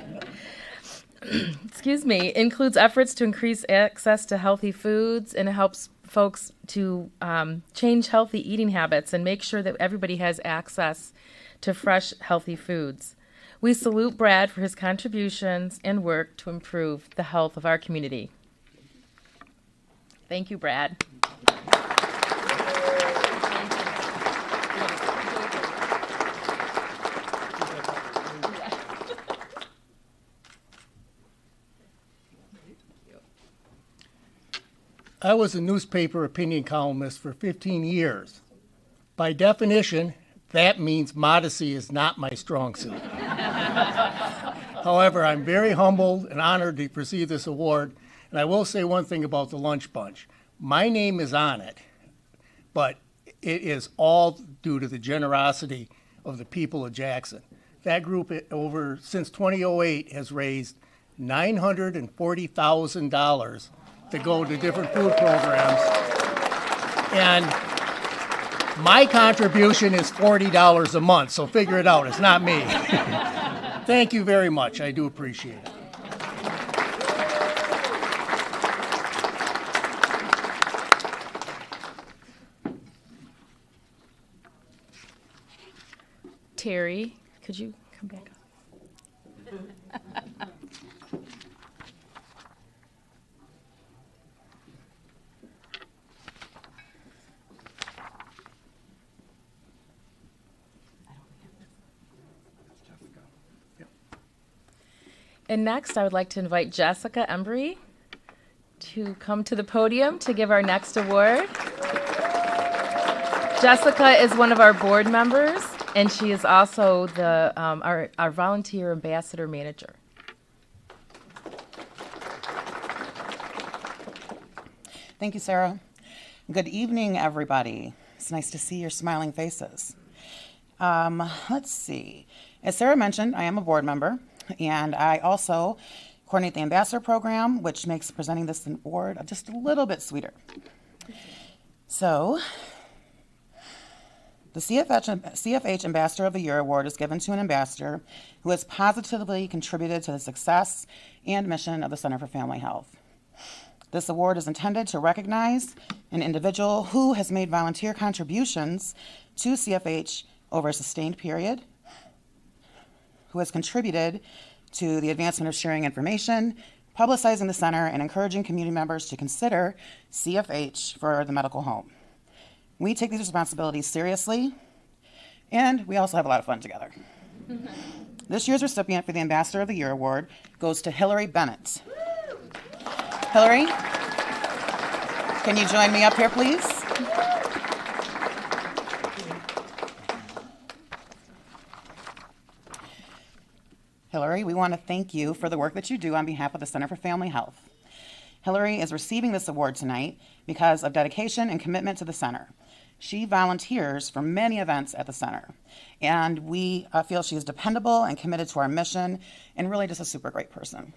Excuse me, includes efforts to increase access to healthy foods, and it helps folks to change healthy eating habits and make sure that everybody has access to fresh, healthy foods. We salute Brad for his contributions and work to improve the health of our community. Thank you, Brad. I was a newspaper opinion columnist for 15 years. By definition, that means modesty is not my strong suit. However, I'm very humbled and honored to receive this award, and I will say one thing about the Lunch Bunch. My name is on it, but it is all due to the generosity of the people of Jackson. That group since 2008 has raised $940,000 to go to different food programs. And my contribution is $40 a month, so figure it out. It's not me. Thank you very much. I do appreciate it. Terry, could you come back up? And next, I would like to invite Jessica Embry to come to the podium to give our next award. Jessica is one of our board members, and she is also the our volunteer ambassador manager. Thank you, Sarah. Good evening, everybody. It's nice to see your smiling faces. Let's see. As Sarah mentioned, I am a board member, and I also coordinate the ambassador program, which makes presenting this award just a little bit sweeter. The CFH Ambassador of the Year Award is given to an ambassador who has positively contributed to the success and mission of the Center for Family Health. This award is intended to recognize an individual who has made volunteer contributions to CFH over a sustained period, who has contributed to the advancement of sharing information, publicizing the center, and encouraging community members to consider CFH for the medical home. We take these responsibilities seriously, and we also have a lot of fun together. This year's recipient for the Ambassador of the Year Award goes to Hillary Bennett. Hillary, can you join me up here, please? Hillary, we want to thank you for the work that you do on behalf of the Center for Family Health. Hillary is receiving this award tonight because of dedication and commitment to the center. She volunteers for many events at the center, and we feel she is dependable and committed to our mission, and really just a super great person.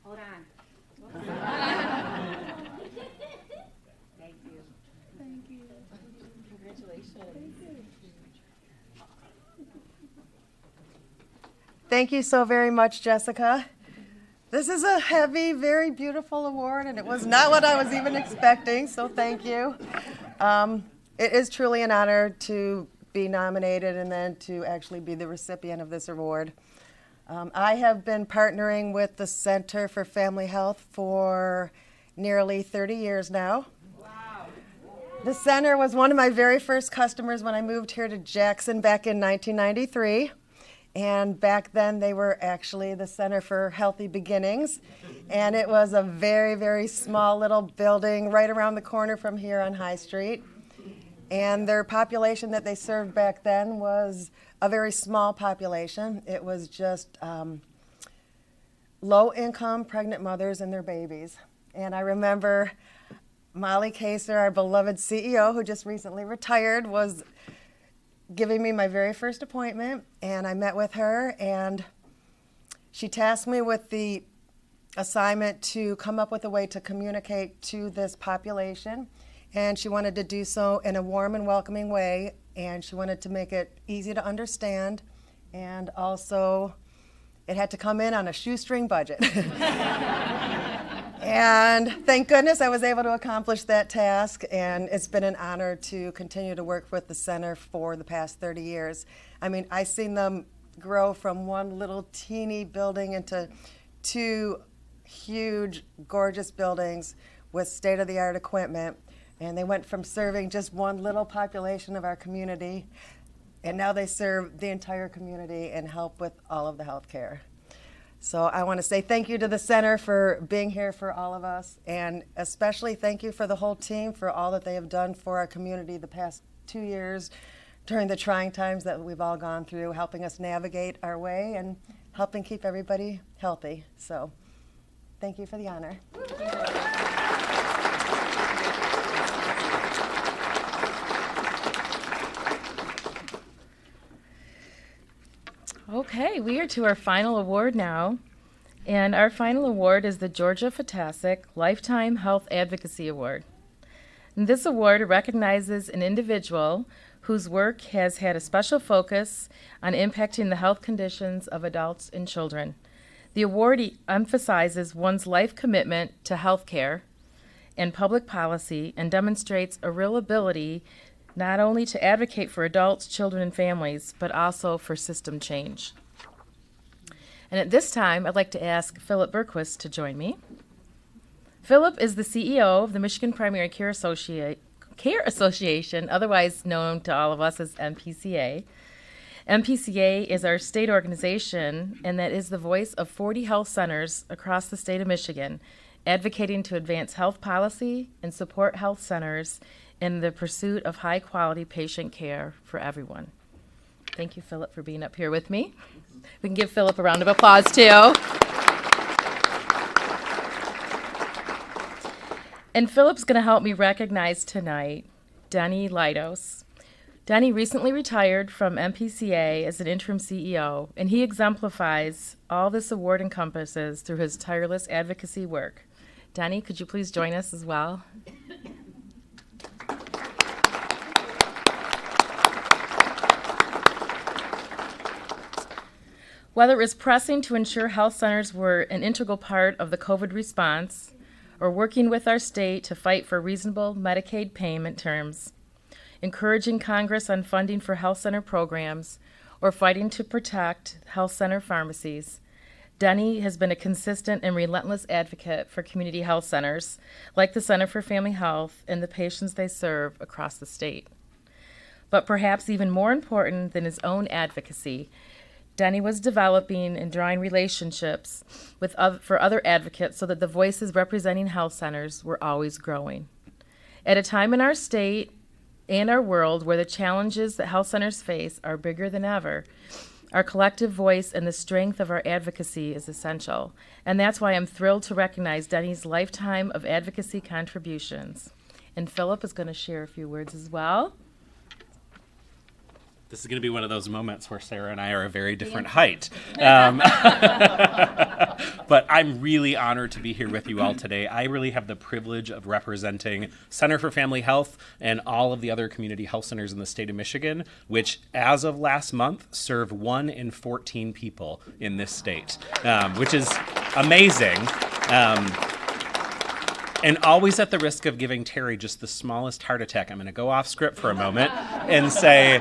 Hold on. Thank you. Thank you. Congratulations. Thank you so very much, Jessica. This is a heavy, very beautiful award, and it was not what I was even expecting, so thank you. It is truly an honor to be nominated and then to actually be the recipient of this award. I have been partnering with the Center for Family Health for nearly 30 years now. Wow. The center was one of my very first customers when I moved here to Jackson back in 1993. And back then they were actually the Center for Healthy Beginnings. And it was a very, very small little building right around the corner from here on High Street. And their population that they served back then was a very small population. It was just low-income pregnant mothers and their babies. And I remember Molly Kaser, our beloved CEO, who just recently retired, was giving me my very first appointment, and I met with her, and she tasked me with the assignment to come up with a way to communicate to this population, and she wanted to do so in a warm and welcoming way, and she wanted to make it easy to understand, and also it had to come in on a shoestring budget. And thank goodness I was able to accomplish that task, and it's been an honor to continue to work with the center for the past 30 years. I mean, I've seen them grow from one little teeny building into two huge, gorgeous buildings with state-of-the-art equipment, and they went from serving just one little population of our community, and now they serve the entire community and help with all of the health care. So I want to say thank you to the center for being here for all of us, and especially thank you for the whole team for all that they have done for our community the past 2 years during the trying times that we've all gone through, helping us navigate our way and helping keep everybody healthy. So thank you for the honor. Okay, we are to our final award now. And our final award is the Georgia Fatasic Lifetime Health Advocacy Award. And this award recognizes an individual whose work has had a special focus on impacting the health conditions of adults and children. The award emphasizes one's life commitment to health care and public policy and demonstrates a real ability not only to advocate for adults, children, and families, but also for system change. And at this time, I'd like to ask Philip Berquist to join me. Philip is the CEO of the Michigan Primary Care Association, otherwise known to all of us as MPCA. MPCA is our state organization, and that is the voice of 40 health centers across the state of Michigan, advocating to advance health policy and support health centers in the pursuit of high-quality patient care for everyone. Thank you, Philip, for being up here with me. We can give Philip a round of applause, too. And Philip's going to help me recognize tonight Denny Leidos. Denny recently retired from MPCA as an interim CEO, and he exemplifies all this award encompasses through his tireless advocacy work. Denny, could you please join us as well? Whether it was pressing to ensure health centers were an integral part of the COVID response, or working with our state to fight for reasonable Medicaid payment terms, encouraging Congress on funding for health center programs, or fighting to protect health center pharmacies, Denny has been a consistent and relentless advocate for community health centers, like the Center for Family Health, and the patients they serve across the state. But perhaps even more important than his own advocacy, Denny was developing and drawing relationships for other advocates so that the voices representing health centers were always growing. At a time in our state and our world where the challenges that health centers face are bigger than ever, our collective voice and the strength of our advocacy is essential. And that's why I'm thrilled to recognize Denny's lifetime of advocacy contributions. And Philip is going to share a few words as well. This is going to be one of those moments where Sarah and I are a very different height. But I'm really honored to be here with you all today. I really have the privilege of representing Center for Family Health and all of the other community health centers in the state of Michigan, which as of last month serve 1 in 14 people in this state, which is amazing. And always at the risk of giving Terry just the smallest heart attack, I'm going to go off script for a moment and say,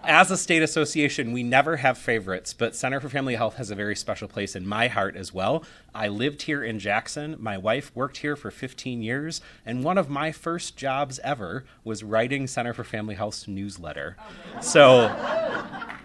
as a state association, we never have favorites, but Center for Family Health has a very special place in my heart as well. I lived here in Jackson. My wife worked here for 15 years, and one of my first jobs ever was writing Center for Family Health's newsletter. So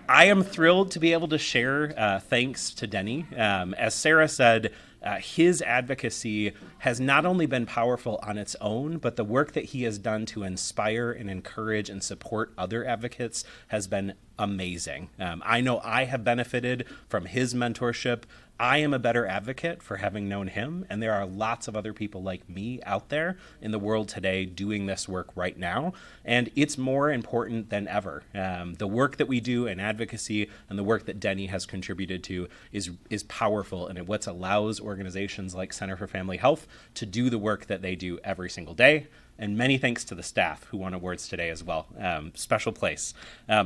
I am thrilled to be able to share thanks to Denny. As Sarah said, his advocacy has not only been powerful on its own, but the work that he has done to inspire and encourage and support other advocates has been amazing. I know I have benefited from his mentorship. I am a better advocate for having known him, and there are lots of other people like me out there in the world today doing this work right now, and it's more important than ever. The work that we do in advocacy and the work that Denny has contributed to is powerful, and what allows organizations like Center for Family Health to do the work that they do every single day. And many thanks to the staff who won awards today as well. Special place.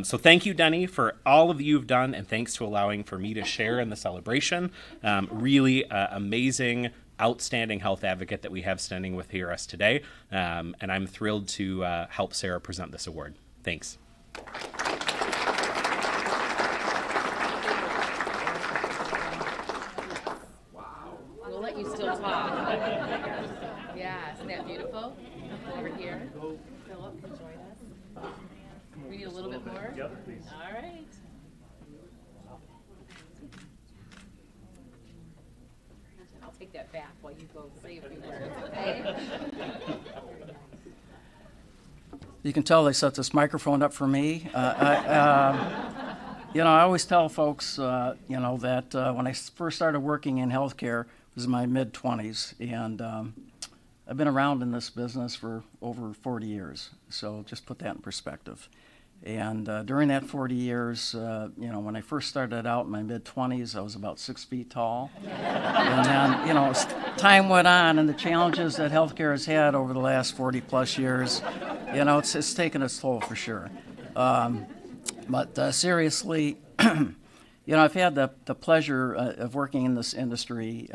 So thank you, Denny, for all of that you've done, and thanks to allowing for me to share in the celebration. Really amazing, outstanding health advocate that we have standing with us today. And I'm thrilled to help Sarah present this award. Thanks. Wow. We'll let you still talk. Yeah, isn't that beautiful? Over here. Philip, can join us. We need a little bit more? Yep, please. All right. I'll take that back while you go say a few words, okay? You can tell they set this microphone up for me. I always tell folks, that when I first started working in healthcare, it was in my mid-20s, and I've been around in this business for over 40 years. So just put that in perspective. And during that 40 years, when I first started out in my mid-20s, I was about 6 feet tall. And then, as time went on and the challenges that healthcare has had over the last 40-plus years, it's taken its toll for sure. But seriously, I've had the pleasure of working in this industry,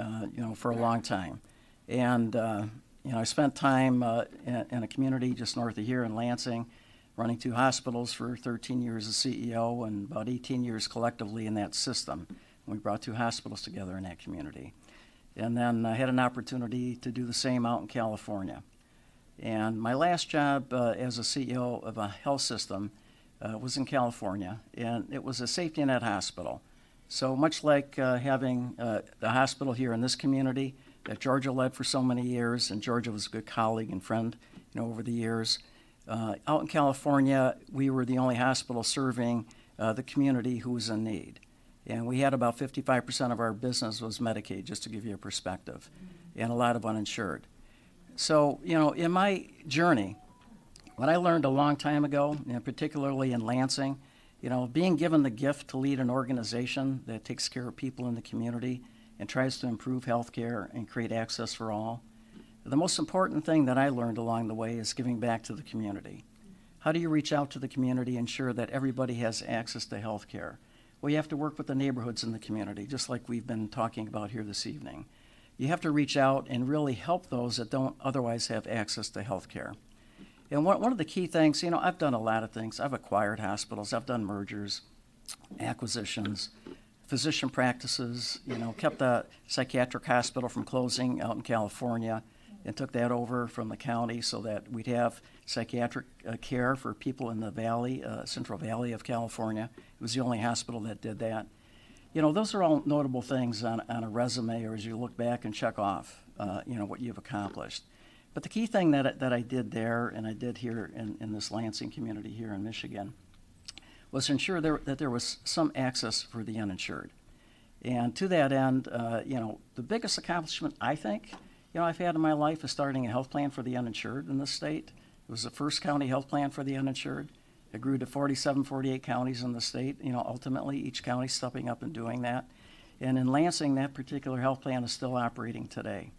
for a long time. And, I spent time in a community just north of here in Lansing, running 2 hospitals for 13 years as CEO and about 18 years collectively in that system. We brought 2 hospitals together in that community. And then I had an opportunity to do the same out in California. And my last job as a CEO of a health system was in California, and it was a safety net hospital. So much like having the hospital here in this community that Georgia led for so many years, and Georgia was a good colleague and friend, over the years. Out in California, we were the only hospital serving the community who was in need. And we had about 55% of our business was Medicaid, just to give you a perspective, and a lot of uninsured. So, in my journey, what I learned a long time ago, and particularly in Lansing, being given the gift to lead an organization that takes care of people in the community and tries to improve healthcare and create access for all, the most important thing that I learned along the way is giving back to the community. How do you reach out to the community and ensure that everybody has access to health care? Well, you have to work with the neighborhoods in the community, just like we've been talking about here this evening. You have to reach out and really help those that don't otherwise have access to health care. And one of the key things, I've done a lot of things. I've acquired hospitals, I've done mergers, acquisitions, physician practices, kept a psychiatric hospital from closing out in California, and took that over from the county so that we'd have psychiatric care for people in the valley, Central Valley of California. It was the only hospital that did that. Those are all notable things on a resume, or as you look back and check off, what you've accomplished. But the key thing that I did there, and I did here in this Lansing community here in Michigan, was to ensure that there was some access for the uninsured. And to that end, the biggest accomplishment, I think, I've had in my life is starting a health plan for the uninsured in this state. It was the first county health plan for the uninsured. It grew to 47, 48 counties in the state, ultimately each county stepping up and doing that. And in Lansing, that particular health plan is still operating today.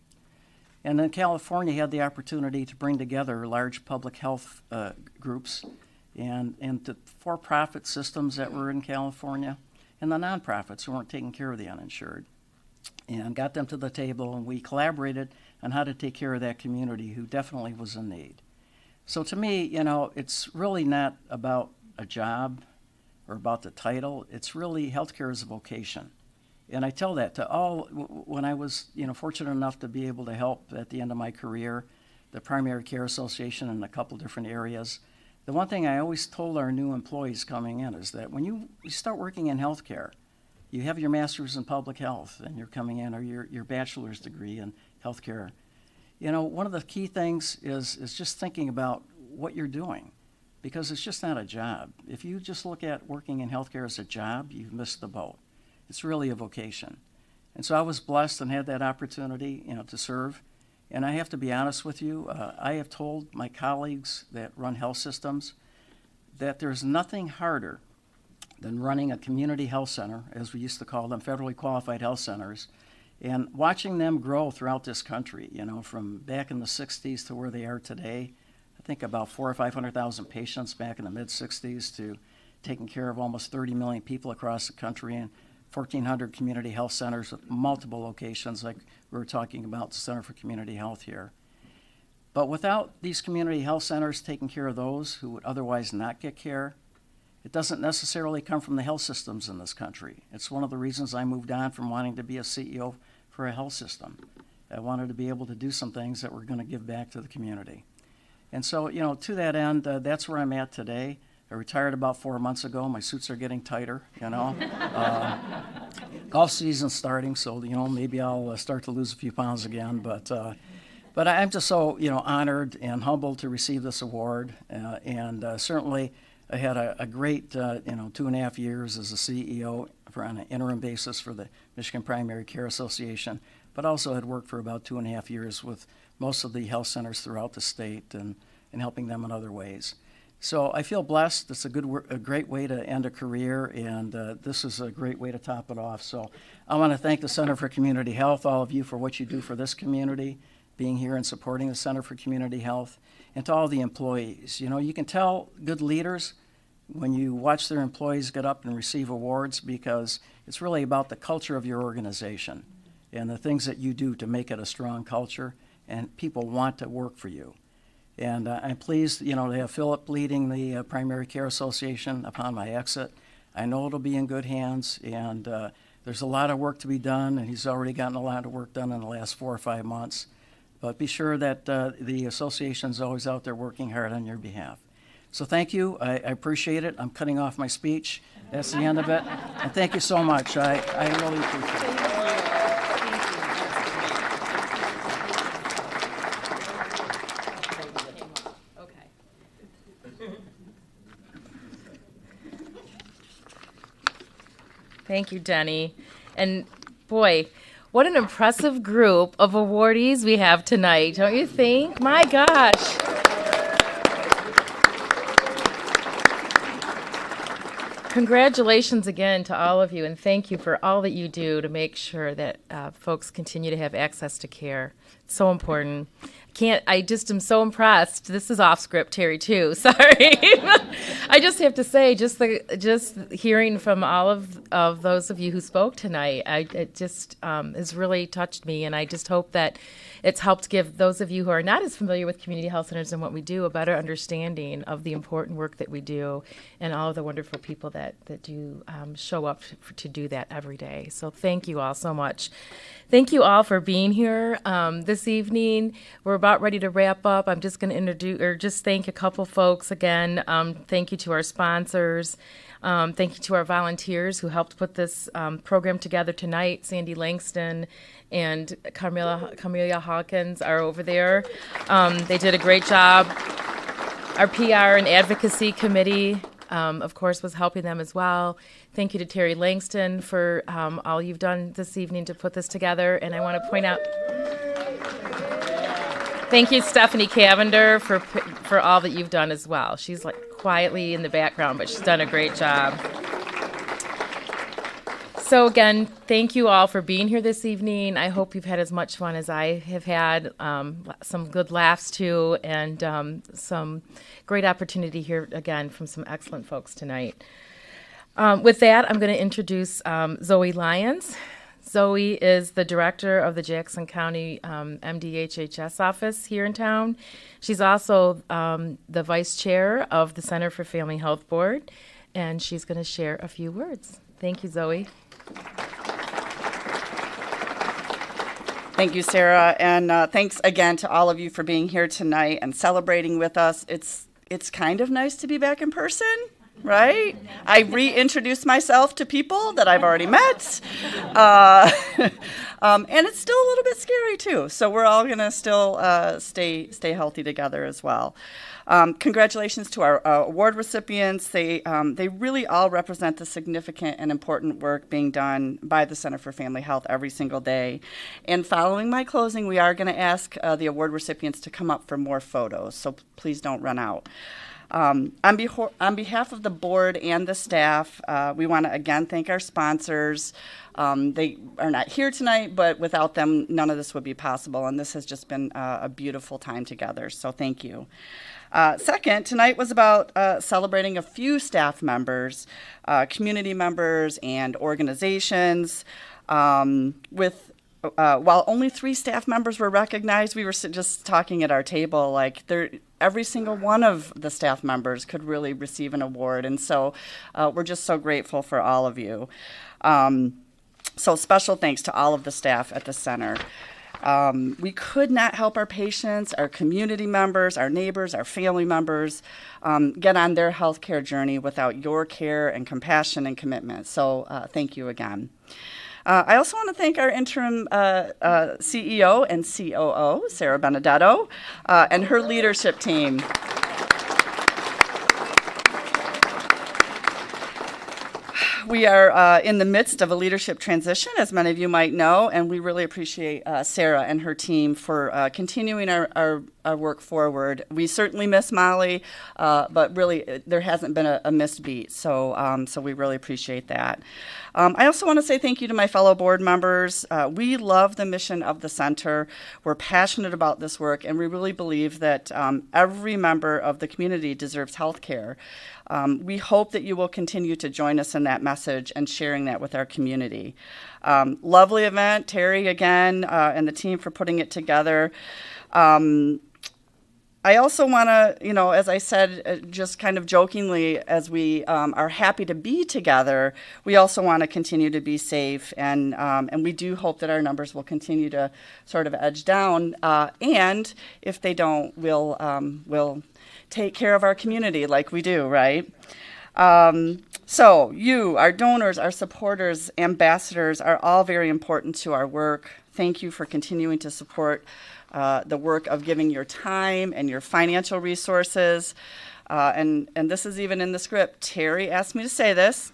And then California had the opportunity to bring together large public health groups and the for-profit systems that were in California and the nonprofits who weren't taking care of the uninsured, and got them to the table, and we collaborated on how to take care of that community who definitely was in need. So to me, it's really not about a job or about the title. It's really healthcare is a vocation. And I tell that to all, when I was fortunate enough to be able to help at the end of my career, the Primary Care Association in a couple different areas. The one thing I always told our new employees coming in is that when you start working in healthcare, you have your master's in public health and you're coming in, or your bachelor's degree in healthcare. One of the key things is just thinking about what you're doing, because it's just not a job. If you just look at working in healthcare as a job, you've missed the boat. It's really a vocation. And so I was blessed and had that opportunity, to serve. And I have to be honest with you, I have told my colleagues that run health systems that there's nothing harder than running a community health center, as we used to call them, federally qualified health centers, and watching them grow throughout this country, from back in the 60s to where they are today. I think about 400,000 or 500,000 patients back in the mid-60s to taking care of almost 30 million people across the country, and 1,400 community health centers with multiple locations, like we were talking about the Center for Community Health here. But without these community health centers taking care of those who would otherwise not get care, it doesn't necessarily come from the health systems in this country. It's one of the reasons I moved on from wanting to be a CEO for a health system. I wanted to be able to do some things that were going to give back to the community. And so, to that end, that's where I'm at today. I retired about 4 months ago. My suits are getting tighter, Golf season's starting, so, maybe I'll start to lose a few pounds again. But But I'm just so, honored and humbled to receive this award. And certainly I had a great, 2.5 years as a CEO on an interim basis for the Michigan Primary Care Association, but also had worked for about 2.5 years with most of the health centers throughout the state and helping them in other ways. So I feel blessed. It's a great way to end a career, and this is a great way to top it off. So I want to thank the Center for Community Health, all of you, for what you do for this community, being here and supporting the Center for Community Health, and to all the employees. You can tell good leaders when you watch their employees get up and receive awards, because it's really about the culture of your organization and the things that you do to make it a strong culture, and people want to work for you. And I'm pleased, to have Philip leading the Primary Care Association upon my exit. I know it'll be in good hands, and there's a lot of work to be done, and he's already gotten a lot of work done in the last 4 or 5 months. But be sure that the association's always out there working hard on your behalf. So thank you. I appreciate it. I'm cutting off my speech. That's the end of it. And thank you so much. I really appreciate it. Thank you, Denny. And boy, what an impressive group of awardees we have tonight, don't you think? My gosh. Congratulations again to all of you, and thank you for all that you do to make sure that folks continue to have access to care. It's so important. I just am so impressed. This is off script, Terry, too. Sorry. I just have to say, just hearing from all of those of you who spoke tonight, it just has really touched me, and I just hope that it's helped give those of you who are not as familiar with community health centers and what we do a better understanding of the important work that we do and all of the wonderful people that do show up to do that every day. So thank you all so much. Thank you all for being here this evening. We're about ready to wrap up. I'm just going to just thank a couple folks again. Thank you to our sponsors. Thank you to our volunteers who helped put this program together tonight. Sandy Langston and Camelia Hawkins are over there. They did a great job. Our PR and Advocacy Committee, of course, was helping them as well. Thank you to Terry Langston for all you've done this evening to put this together. And I want to point out, thank you, Stephanie Cavender, for all that you've done as well. She's like quietly in the background, but she's done a great job. So again, thank you all for being here this evening. I hope you've had as much fun as I have had, some good laughs too, and some great opportunity here again from some excellent folks tonight. With that, I'm going to introduce Zoe Lyons. Zoe is the director of the Jackson County MDHHS office here in town. She's also the vice chair of the Center for Family Health Board, and she's going to share a few words. Thank you, Zoe. Thank you, Sarah, and thanks again to all of you for being here tonight and celebrating with us. It's kind of nice to be back in person, right? I reintroduced myself to people that I've already met, and it's still a little bit scary too. So we're all going to still stay healthy together as well. Congratulations to our award recipients. They really all represent the significant and important work being done by the Center for Family Health every single day. And following my closing, we are going to ask the award recipients to come up for more photos, so please don't run out. On behalf of the board and the staff, we want to again thank our sponsors. They are not here tonight, but without them, none of this would be possible, and this has just been a beautiful time together, so thank you. Second, tonight was about celebrating a few staff members, community members, and organizations. While only 3 staff members were recognized, we were just talking at our table, like every single one of the staff members could really receive an award, and so we're just so grateful for all of you. So special thanks to all of the staff at the center. We could not help our patients, our community members, our neighbors, our family members get on their healthcare journey without your care and compassion and commitment. So thank you again. I also want to thank our interim CEO and COO, Sarah Benedetto, and her leadership team. We are in the midst of a leadership transition, as many of you might know, and we really appreciate Sarah and her team for continuing our work forward. We certainly miss Molly, but really there hasn't been a missed beat, so we really appreciate that. I also want to say thank you to my fellow board members. We love the mission of the center. We're passionate about this work, and we really believe that every member of the community deserves health care. We hope that you will continue to join us in that message and sharing that with our community. Lovely event, Terry again, and the team for putting it together. I also want to, as I said, just kind of jokingly, as we are happy to be together, we also want to continue to be safe, and we do hope that our numbers will continue to sort of edge down. And if they don't, we'll take care of our community like we do, right? So you, our donors, our supporters, ambassadors are all very important to our work. Thank you for continuing to support the work of giving your time and your financial resources. And this is even in the script. Terry asked me to say this.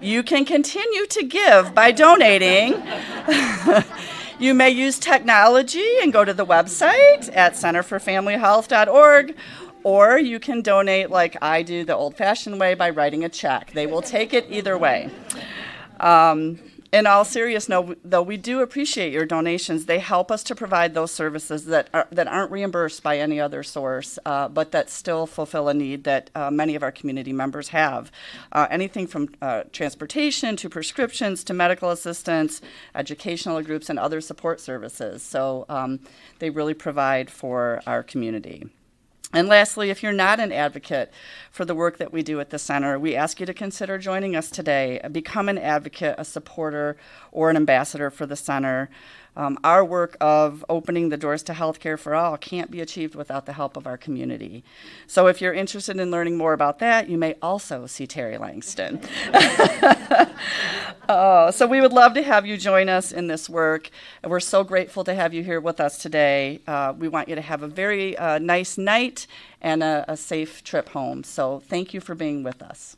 You can continue to give by donating. You may use technology and go to the website at centerforfamilyhealth.org, or you can donate like I do the old-fashioned way by writing a check. They will take it either way. In all seriousness, though, we do appreciate your donations. They help us to provide those services that aren't reimbursed by any other source, but that still fulfill a need that many of our community members have. Anything from transportation to prescriptions to medical assistance, educational groups, and other support services. So they really provide for our community. And lastly, if you're not an advocate for the work that we do at the center, we ask you to consider joining us today. Become an advocate, a supporter, or an ambassador for the center. Our work of opening the doors to healthcare for all can't be achieved without the help of our community. So if you're interested in learning more about that, you may also see Terry Langston. So we would love to have you join us in this work. We're so grateful to have you here with us today. We want you to have a very nice night and a safe trip home. So thank you for being with us.